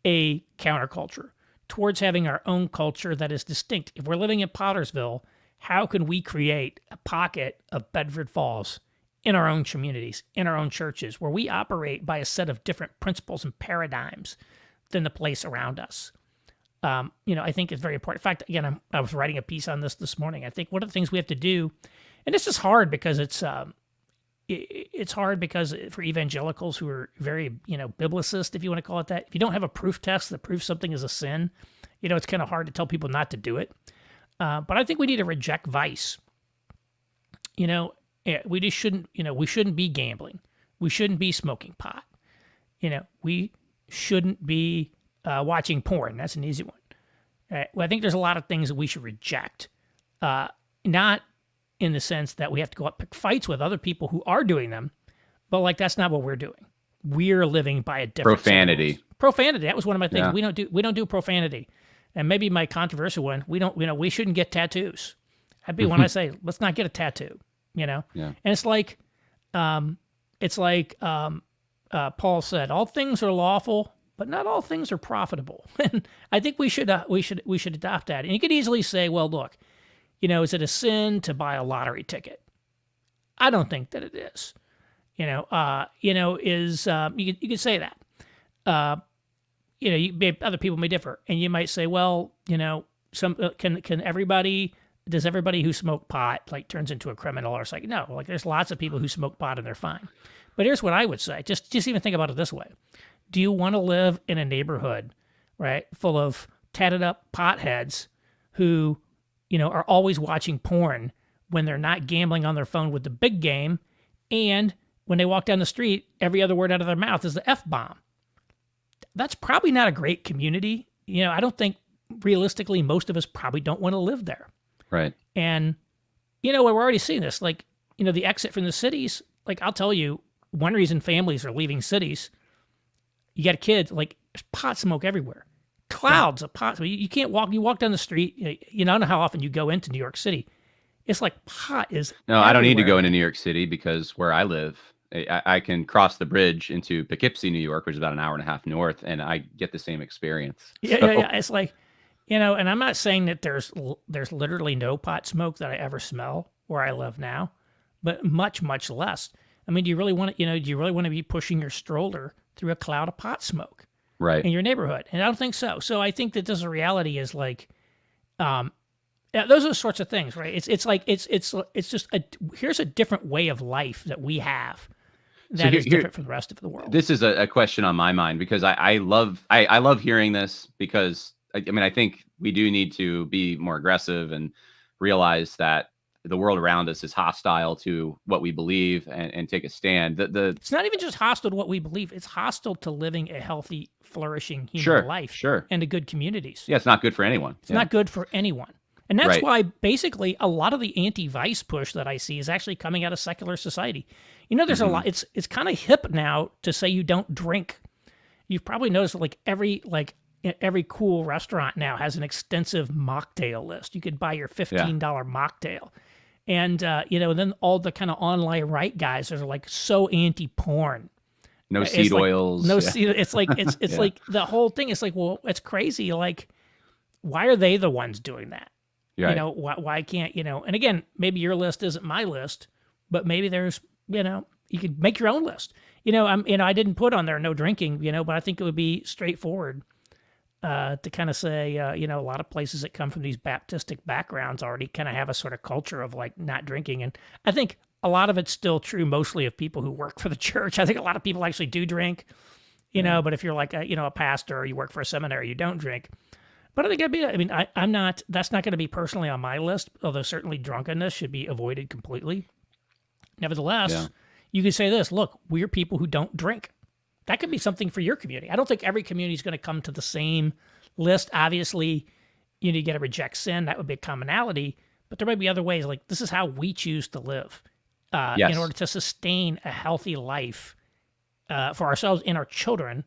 a counterculture, towards having our own culture that is distinct. If we're living in Pottersville, how can we create a pocket of Bedford Falls in our own communities, in our own churches, where we operate by a set of different principles and paradigms than the place around us? I think it's very important. In fact, again, I was writing a piece on this morning. I think one of the things we have to do, and this is hard because it's it's hard because for evangelicals who are very, biblicist, if you want to call it that, if you don't have a proof test that proves something is a sin, it's kind of hard to tell people not to do it. But I think we need to reject vice. We just shouldn't, we shouldn't be gambling. We shouldn't be smoking pot. We shouldn't be watching porn. That's an easy one. Well, I think there's a lot of things that we should reject. Not in the sense that we have to go up pick fights with other people who are doing them, but like that's not what we're doing. We're living by a different profanity. Profanity. That was one of my things. Yeah. We don't do profanity. And maybe my controversial one, we shouldn't get tattoos. That'd be when I say, let's not get a tattoo, Yeah. And it's like Paul said, all things are lawful, but not all things are profitable. And I think we should adopt that. And you could easily say, well, look, is it a sin to buy a lottery ticket? I don't think that it is. You could say that. Other people may differ, and you might say, well, can everybody? Does everybody who smoke pot like turns into a criminal? Or it's like no, like there's lots of people who smoke pot and they're fine. But here's what I would say: just even think about it this way: do you want to live in a neighborhood, right, full of tatted up potheads who are always watching porn when they're not gambling on their phone with the big game, and when they walk down the street, every other word out of their mouth is the F-bomb? That's probably not a great community. I don't think realistically most of us probably don't want to live there. Right. And, we're already seeing this. Like, the exit from the cities, like I'll tell you, one reason families are leaving cities, you got kids, like there's pot smoke everywhere. Clouds of pot. So you can't walk. You walk down the street. I don't know how often you go into New York City. It's like pot is. No, everywhere. I don't need to go into New York City because where I live, I can cross the bridge into Poughkeepsie, New York, which is about an hour and a half north, and I get the same experience. Yeah. It's like, and I'm not saying that there's literally no pot smoke that I ever smell where I live now, but much, much less. I mean, do you really want to be pushing your stroller through a cloud of pot smoke? Right. In your neighborhood? And I don't think so. So I think that this reality is like, those are the sorts of things, right? It's just here's a different way of life that we have that is different from the rest of the world. This is a question on my mind because I love hearing this because I think we do need to be more aggressive and realize that the world around us is hostile to what we believe and take a stand. It's not even just hostile to what we believe. It's hostile to living a healthy, flourishing human life and to good communities. Yeah, it's not good for anyone. It's not good for anyone. And that's why basically a lot of the anti-vice push that I see is actually coming out of secular society. There's a lot. It's kind of hip now to say you don't drink. You've probably noticed that every cool restaurant now has an extensive mocktail list. You could buy your $15 mocktail. And, then all the kind of online right guys are like so anti-porn. No seed oils. No seed. It's like, it's like the whole thing. It's like, well, it's crazy. Like, why are they the ones doing that? Right. Why can't, and again, maybe your list isn't my list, but maybe there's, you could make your own list. I didn't put on there no drinking, but I think it would be straightforward. To kind of say, a lot of places that come from these Baptistic backgrounds already kind of have a sort of culture of like not drinking. And I think a lot of it's still true mostly of people who work for the church. I think a lot of people actually do drink, but if you're like a pastor or you work for a seminary, you don't drink. But I think I'm not, that's not going to be personally on my list, although certainly drunkenness should be avoided completely. Nevertheless, you could say this, look, we're people who don't drink. That could be something for your community. I don't think every community is going to come to the same list. Obviously, you got to reject sin. That would be a commonality. But there might be other ways. Like this is how we choose to live in order to sustain a healthy life for ourselves and our children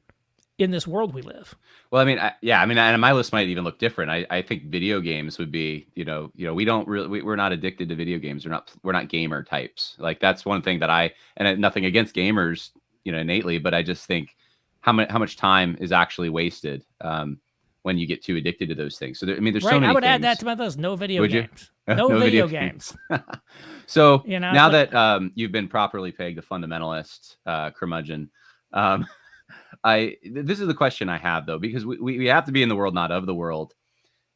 in this world we live. Well, and my list might even look different. I think video games would be, we don't really, we're not addicted to video games. We're not gamer types. Like that's one thing that and nothing against gamers, innately, but I just think how much time is actually wasted when you get too addicted to those things. So there's so many I would things. add that to my list. No video Would games. You? No video games. So now that you've been properly pegged a fundamentalist curmudgeon, this is the question I have though, because we have to be in the world, not of the world.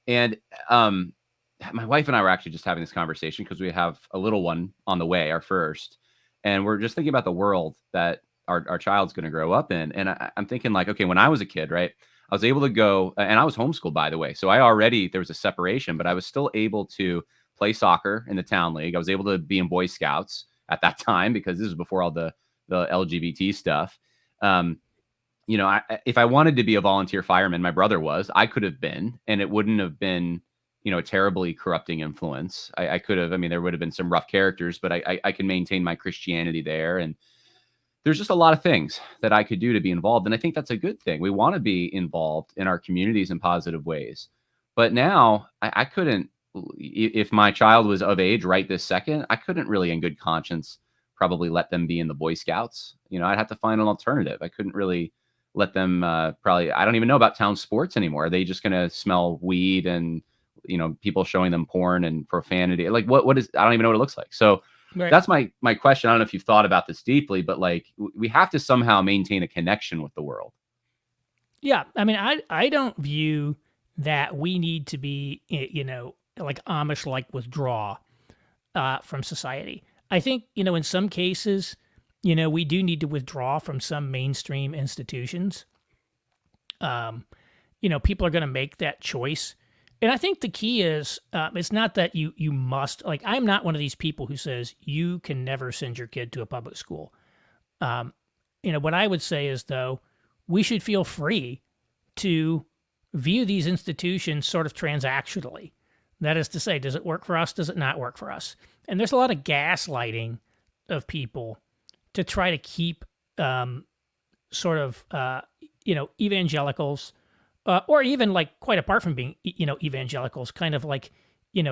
And my wife and I were actually just having this conversation because we have a little one on the way, our first. and we're just thinking about the world that our child's going to grow up in. And I'm thinking like, okay, when I was a kid, right, I was able to go, and I was homeschooled, by the way. So there was a separation, but I was still able to play soccer in the town league. I was able to be in Boy Scouts at that time because this was before all the LGBT stuff. Um, if I wanted to be a volunteer fireman, my brother was, I could have been, and it wouldn't have been, a terribly corrupting influence. I could have, there would have been some rough characters, but I can maintain my Christianity there. And there's just a lot of things that I could do to be involved. And I think that's a good thing. We want to be involved in our communities in positive ways. But now I couldn't, if my child was of age right this second, I couldn't really in good conscience probably let them be in the Boy Scouts. I'd have to find an alternative. I couldn't really let them probably, I don't even know about town sports anymore. Are they just going to smell weed and, people showing them porn and profanity? Like what is, I don't even know what it looks like. So Right. that's my question. I don't know if you've thought about this deeply, but like we have to somehow maintain a connection with the world. Yeah. I mean, I don't view that we need to be, like Amish like withdraw from society. I think, in some cases, we do need to withdraw from some mainstream institutions. People are going to make that choice. And I think the key is, it's not that you must, like, I'm not one of these people who says you can never send your kid to a public school. What I would say is, though, we should feel free to view these institutions sort of transactionally. That is to say, does it work for us? Does it not work for us? And there's a lot of gaslighting of people to try to keep evangelicals, or even like quite apart from being, evangelicals, kind of like,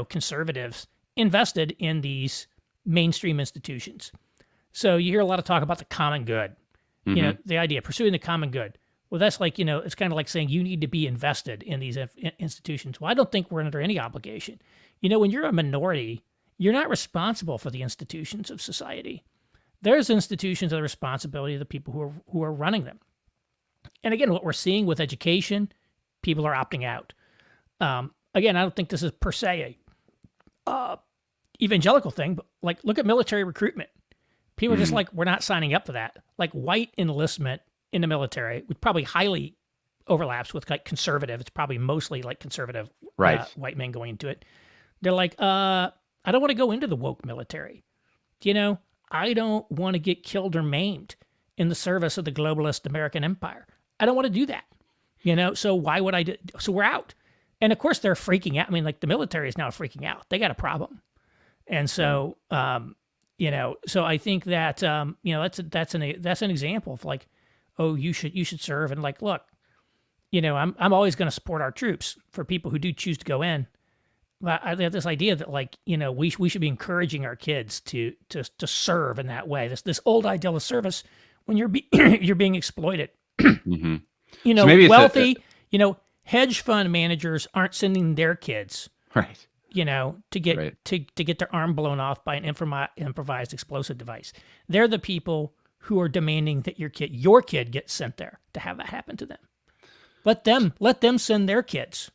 conservatives invested in these mainstream institutions. So you hear a lot of talk about the common good, the idea of pursuing the common good. Well, that's like, it's kind of like saying you need to be invested in these institutions. Well, I don't think we're under any obligation. When you're a minority, you're not responsible for the institutions of society. There's institutions of the responsibility of the people who are running them. And again, what we're seeing with education, people are opting out. Again, I don't think this is per se a evangelical thing, but like look at military recruitment. People are just like, we're not signing up for that. Like white enlistment in the military, which probably highly overlaps with like conservative. It's probably mostly like conservative white men going into it. They're like, I don't want to go into the woke military. I don't want to get killed or maimed in the service of the globalist American empire. I don't want to do that. So why would I do? So we're out. And of course they're freaking out. I mean, like the military is now freaking out. They got a problem. And so, so I think that, that's an example of like, oh, you should serve. And like, look, I'm always going to support our troops for people who do choose to go in. But I have this idea that like, we should be encouraging our kids to serve in that way. This old ideal of service when you're you're being exploited. Mm-hmm. So maybe wealthy, hedge fund managers aren't sending their kids, right, to get to get their arm blown off by an improvised explosive device. They're the people who are demanding that your kid gets sent there to have that happen to them. Let them send their kids.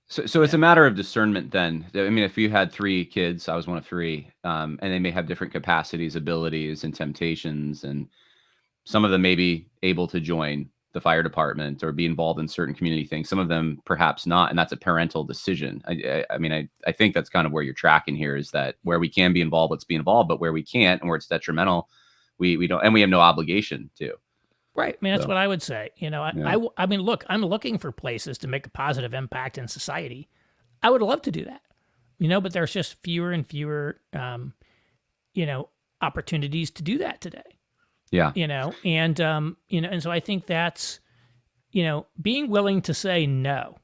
So it's a matter of discernment then. I mean, if you had 3 kids, I was one of 3, and they may have different capacities, abilities, and temptations, and some of them may be able to join the fire department or be involved in certain community things. Some of them perhaps not, and that's a parental decision. I think that's kind of where you're tracking here, is that where we can be involved, let's be involved, but where we can't and where it's detrimental, we don't, and we have no obligation to. Right. I mean, that's what I would say. I mean, look, I'm looking for places to make a positive impact in society. I would love to do that, but there's just fewer and fewer, opportunities to do that today. Yeah. And so I think that's, being willing to say no,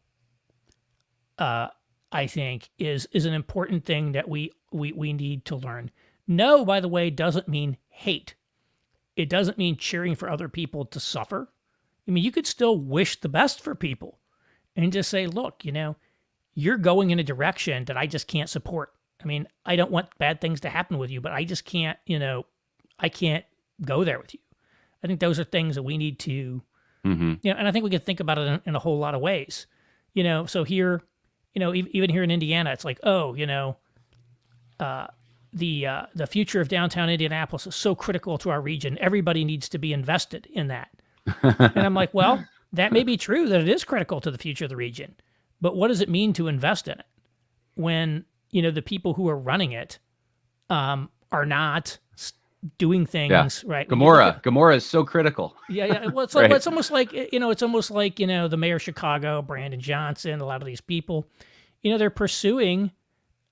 I think is an important thing that we need to learn. No, by the way, doesn't mean hate. It doesn't mean cheering for other people to suffer. I mean, you could still wish the best for people and just say, look, you're going in a direction that I just can't support. I mean, I don't want bad things to happen with you, but I just can't, I can't go there with you. I think those are things that we need to, and I think we can think about it in a whole lot of ways. So here, even here in Indiana, it's like, oh, the future of downtown Indianapolis is so critical to our region. Everybody needs to be invested in that. And I'm like, well, that may be true that it is critical to the future of the region, but what does it mean to invest in it when, the people who are running it are not doing things right? Gomorrah is so critical. Yeah. Well, it's Right. it's almost like the mayor of Chicago, Brandon Johnson, a lot of these people, they're pursuing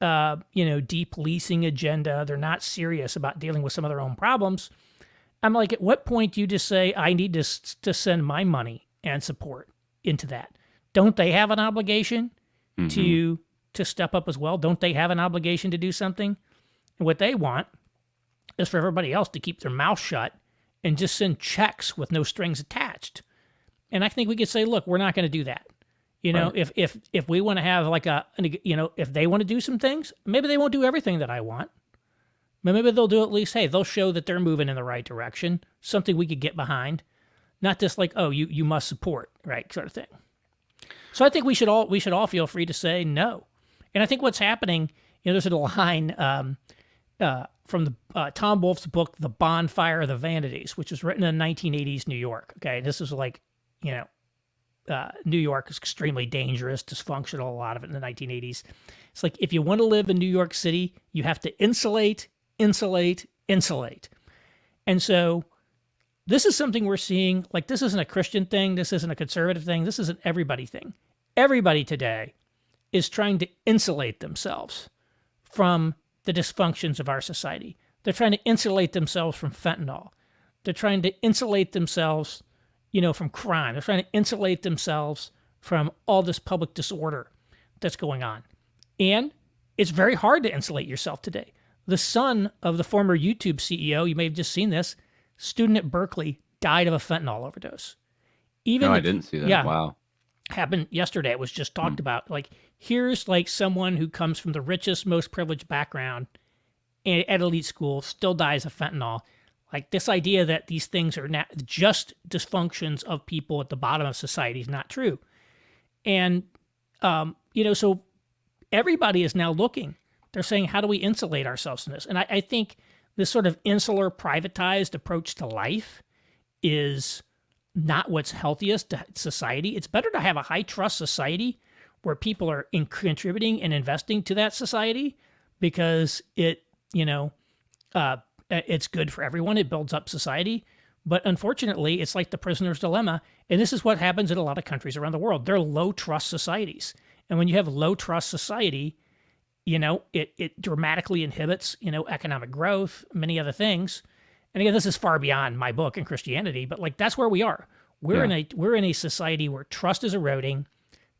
deep leasing agenda. They're not serious about dealing with some of their own problems. I'm like, at what point do you just say, I need to send my money and support into that? Don't they have an obligation to step up as well? Don't they have an obligation to do something? And what they want is for everybody else to keep their mouth shut and just send checks with no strings attached. And I think we could say, look, we're not going to do that. Right. If we want to have if they want to do some things, maybe they won't do everything that I want. But maybe they'll do at least, hey, they'll show that they're moving in the right direction, something we could get behind, not just like, oh, you must support, right, sort of thing. So I think we should all feel free to say no. And I think what's happening, there's a line from the Tom Wolfe's book, The Bonfire of the Vanities, which was written in 1980s New York. Okay, this is like, New York is extremely dangerous, dysfunctional, a lot of it in the 1980s. It's like, if you want to live in New York City, you have to insulate. And so this is something we're seeing, like, this isn't a Christian thing, this isn't a conservative thing, this is an everybody thing. Everybody today is trying to insulate themselves from the dysfunctions of our society. They're trying to insulate themselves from fentanyl. They're trying to insulate themselves, from crime. They're trying to insulate themselves from all this public disorder that's going on. And it's very hard to insulate yourself today. The son of the former YouTube CEO, you may have just seen this, student at Berkeley, died of a fentanyl overdose. I didn't see that. Yeah, wow. Happened yesterday. It was just talked about. Like, here's like someone who comes from the richest, most privileged background and at elite school, still dies of fentanyl. Like, this idea that these things are not just dysfunctions of people at the bottom of society is not true. And, so everybody is now looking. They're saying, how do we insulate ourselves from this? And I think this sort of insular, privatized approach to life is not what's healthiest to society. It's better to have a high-trust society where people are contributing and investing to that society because it's good for everyone. It builds up society. But unfortunately, it's like the prisoner's dilemma. And this is what happens in a lot of countries around the world. They're low-trust societies. And when you have low-trust society, it dramatically inhibits, economic growth, many other things. And again, this is far beyond my book and Christianity, but like, that's where we are. We're in a society where trust is eroding.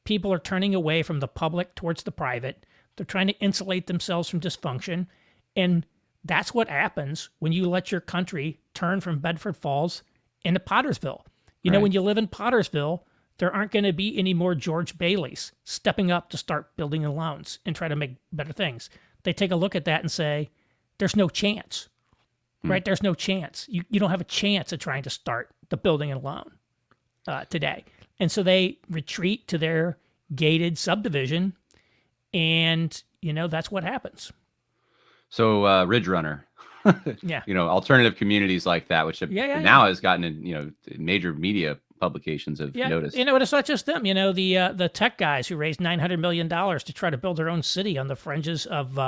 People are turning away from the public towards the private. They're trying to insulate themselves from dysfunction. And that's what happens when you let your country turn from Bedford Falls into Pottersville. When you live in Pottersville, there aren't going to be any more George Baileys stepping up to start building loans and try to make better things. They take a look at that and say, there's no chance, right? There's no chance. You don't have a chance of trying to start the building and loan today. And so they retreat to their gated subdivision, and, that's what happens. So Ridge Runner, Yeah. Alternative communities like that, which now has gotten in, major media publications have noticed. It's not just them. The tech guys who raised $900 million to try to build their own city on the fringes of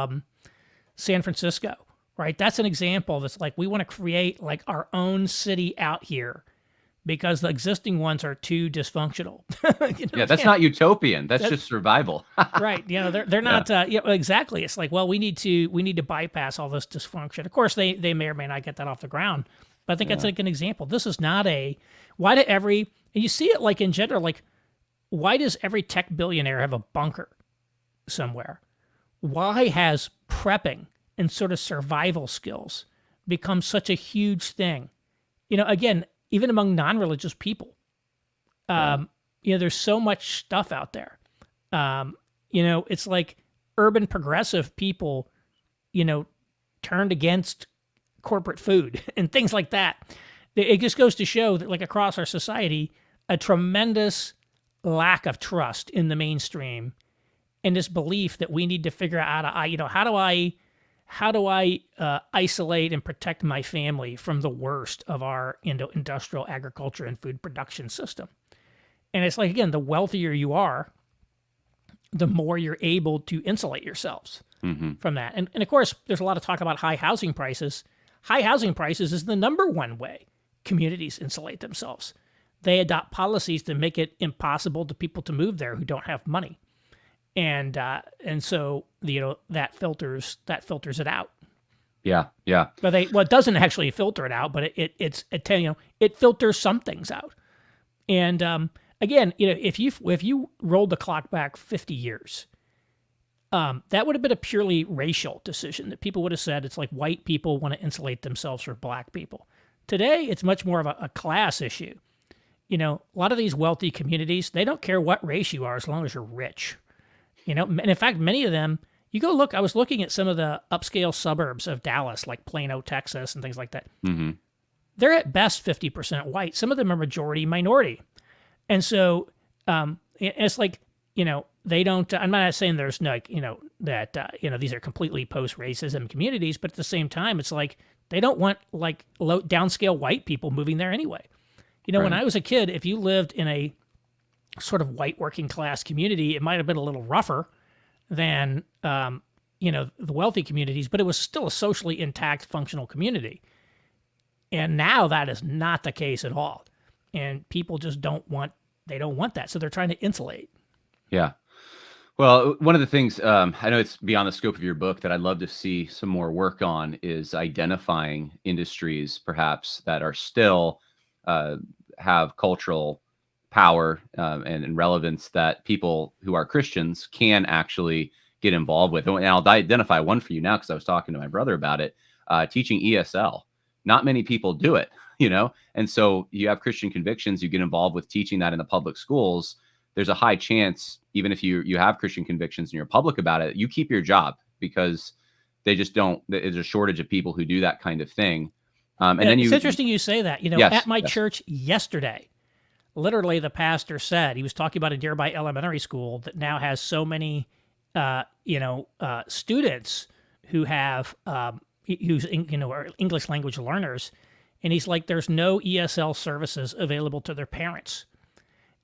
San Francisco, right? That's an example that's like, we want to create like our own city out here because the existing ones are too dysfunctional. That's not utopian. That's just survival. Right. They're not. Exactly. It's like, well, we need to bypass all this dysfunction. Of course, they may or may not get that off the ground. But I think that's like an example. This is not why do and you see it like in general, like, why does every tech billionaire have a bunker somewhere? Why has prepping and sort of survival skills become such a huge thing? Again, even among non-religious people, there's so much stuff out there. It's like urban progressive people, turned against corporate food and things like that. It just goes to show that, like, across our society, a tremendous lack of trust in the mainstream and this belief that we need to figure out how how do I isolate and protect my family from the worst of our industrial agriculture and food production system? And it's like, again, the wealthier you are, the more you're able to insulate yourselves from that. And of course, there's a lot of talk about high housing prices. High housing prices is the number one way communities insulate themselves. They adopt policies to make it impossible to people to move there who don't have money. And so that filters it out. Yeah, yeah. But it doesn't actually filter it out, but it filters some things out. And again, if you rolled the clock back 50 years, that would have been a purely racial decision that people would have said it's like white people want to insulate themselves from black people. Today, it's much more of a class issue. A lot of these wealthy communities, they don't care what race you are as long as you're rich. And in fact, many of them, you go look, I was looking at some of the upscale suburbs of Dallas, like Plano, Texas, and things like that. They're at best 50% white. Some of them are majority minority. And so it's like, they don't, I'm not saying there's no, that, these are completely post-racism communities, but at the same time, it's like, they don't want like low downscale white people moving there anyway. Right. When I was a kid, if you lived in a sort of white working class community, it might have been a little rougher than, the wealthy communities, but it was still a socially intact, functional community. And now that is not the case at all. And people just don't want that. So they're trying to insulate. Yeah. Well, one of the things, I know it's beyond the scope of your book that I'd love to see some more work on is identifying industries perhaps that are still have cultural power and relevance that people who are Christians can actually get involved with. And I'll identify one for you now because I was talking to my brother about it, teaching ESL. Not many people do it, and so you have Christian convictions, you get involved with teaching that in the public schools. There's a high chance, even if you have Christian convictions and you're public about it, you keep your job because they just don't. There's a shortage of people who do that kind of thing. And then it's interesting you say that. Yes, at my church yesterday, literally the pastor said, he was talking about a nearby elementary school that now has so many, students who have, are English language learners. And he's like, there's no ESL services available to their parents.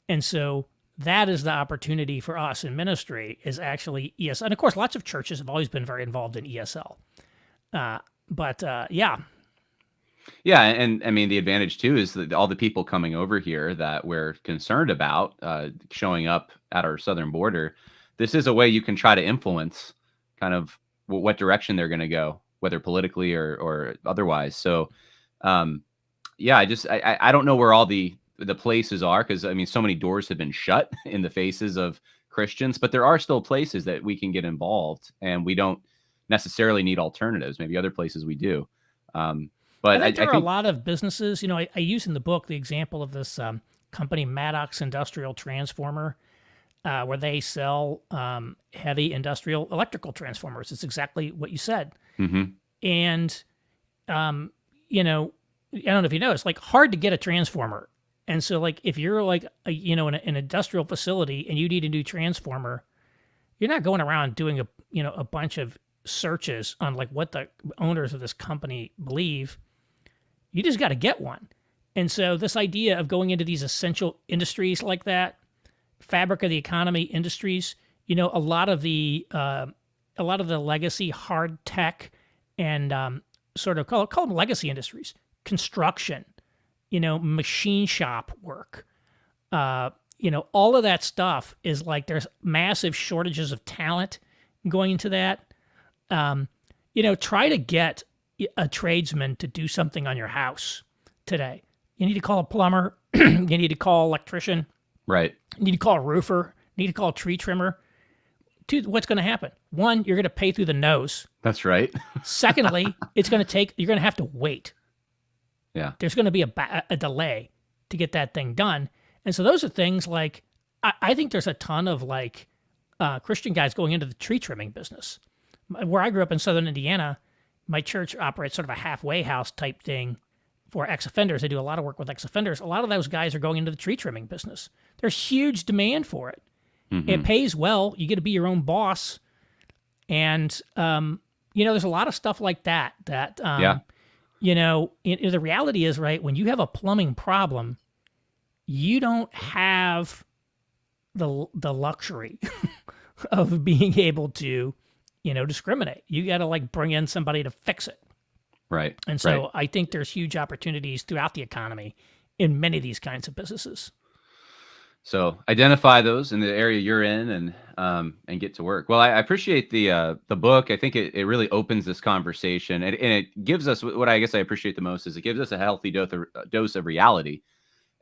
And so that is the opportunity for us in ministry is actually ESL. And of course, lots of churches have always been very involved in ESL. Yeah. Yeah, and I mean the advantage too is that all the people coming over here that we're concerned about showing up at our southern border. This is a way you can try to influence kind of what direction they're going to go, whether politically or otherwise. So, yeah, I don't know where all the places are because I mean so many doors have been shut in the faces of Christians, but there are still places that we can get involved, and we don't necessarily need alternatives. Maybe other places we do. But I think there are a lot of businesses, I use in the book the example of this company, Maddox Industrial Transformer, where they sell heavy industrial electrical transformers. It's exactly what you said. And, I don't know if you know, it's like hard to get a transformer. And so like, if you're like, in an industrial facility and you need a new transformer, you're not going around doing a bunch of searches on like what the owners of this company believe. You just got to get one. And so this idea of going into these essential industries like that, fabric of the economy industries, a lot of the legacy hard tech and sort of call them legacy industries, construction, machine shop work, all of that stuff is like there's massive shortages of talent going into that. Try to get a tradesman to do something on your house today. You need to call a plumber. You need to call an electrician. Right. You need to call a roofer. You need to call a tree trimmer. Two, what's going to happen? One, you're going to pay through the nose. That's right. Secondly, you're going to have to wait. Yeah. There's going to be a delay to get that thing done. And so those are things like, I think there's a ton of like Christian guys going into the tree trimming business. Where I grew up in Southern Indiana, my church operates sort of a halfway house type thing for ex-offenders. They do a lot of work with ex-offenders. A lot of those guys are going into the tree trimming business. There's huge demand for it. It pays well. You get to be your own boss. And, there's a lot of stuff like that. Yeah. The reality is, right, when you have a plumbing problem, you don't have the luxury of being able to, discriminate. You got to like bring in somebody to fix it. Right. And so I think there's huge opportunities throughout the economy in many of these kinds of businesses. So identify those in the area you're in, and get to work. Well, I appreciate the book. I think it really opens this conversation, and it gives us what I guess I appreciate the most is it gives us a healthy dose of reality,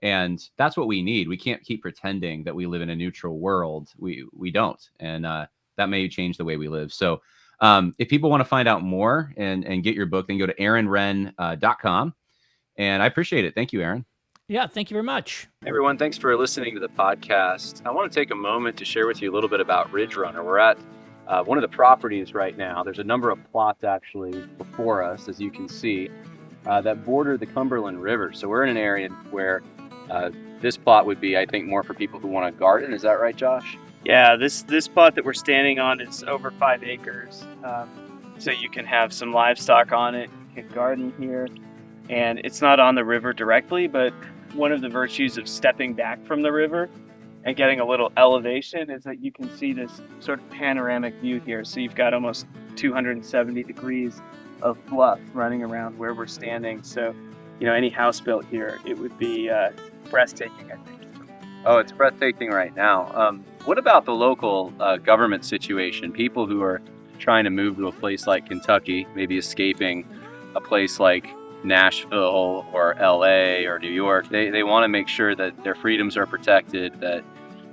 and that's what we need. We can't keep pretending that we live in a neutral world. We don't, and that may change the way we live. So if people want to find out more and get your book, then go to aaronrenn.com. And I appreciate it. Thank you, Aaron. Yeah, thank you very much. Hey everyone, thanks for listening to the podcast. I want to take a moment to share with you a little bit about Ridge Runner. We're at one of the properties right now. There's a number of plots actually before us, as you can see, that border the Cumberland River. So we're in an area where this plot would be, I think, more for people who want to garden. Is that right, Josh? Yeah, this plot that we're standing on is over 5 acres. So you can have some livestock on it, you can garden here. And it's not on the river directly, but one of the virtues of stepping back from the river and getting a little elevation is that you can see this sort of panoramic view here. So you've got almost 270 degrees of bluff running around where we're standing. So, any house built here, it would be breathtaking, I think. Oh, it's breathtaking right now. What about the local government situation? People who are trying to move to a place like Kentucky, maybe escaping a place like Nashville or LA or New York, they want to make sure that their freedoms are protected, that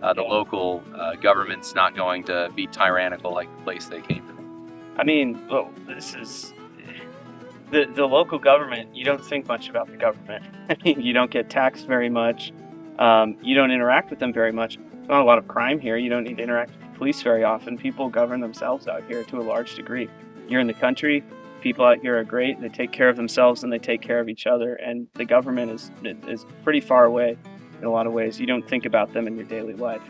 the local government's not going to be tyrannical like the place they came from. I mean, this is the local government. You don't think much about the government. I mean, you don't get taxed very much. You don't interact with them very much. There's not a lot of crime here. You don't need to interact with the police very often. People govern themselves out here to a large degree. You're in the country. People out here are great. They take care of themselves and they take care of each other. And the government is pretty far away in a lot of ways. You don't think about them in your daily life.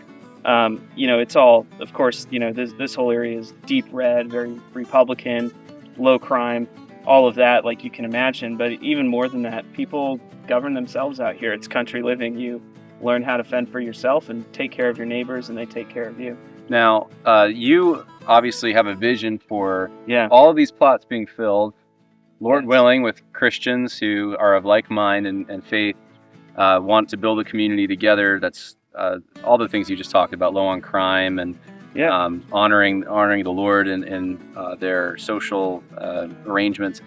It's all, of course, this whole area is deep red, very Republican, low crime, all of that, like you can imagine. But even more than that, people govern themselves out here. It's country living. You learn how to fend for yourself and take care of your neighbors, and they take care of you. Now, you obviously have a vision for all of these plots being filled, Lord willing, with Christians who are of like mind and faith, want to build a community together that's all the things you just talked about, low on crime and honoring the Lord and their social arrangements.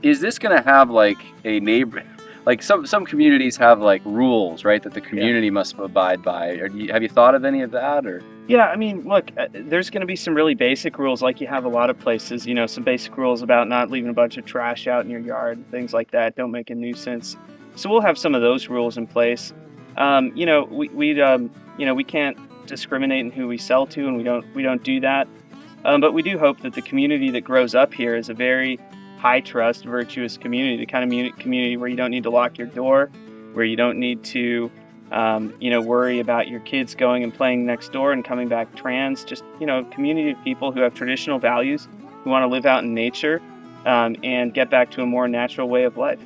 Is this going to have like a neighbor? Like some communities have like rules, right, that the community must abide by. Have you thought of any of that, or? Yeah, I mean, look, there's going to be some really basic rules, like you have a lot of places. Some basic rules about not leaving a bunch of trash out in your yard, things like that. Don't make a nuisance. So we'll have some of those rules in place. We can't discriminate in who we sell to, and we don't do that. But we do hope that the community that grows up here is a very high trust, virtuous community, the kind of community where you don't need to lock your door, where you don't need to, worry about your kids going and playing next door and coming back trans. Just, a community of people who have traditional values, who want to live out in nature, and get back to a more natural way of life.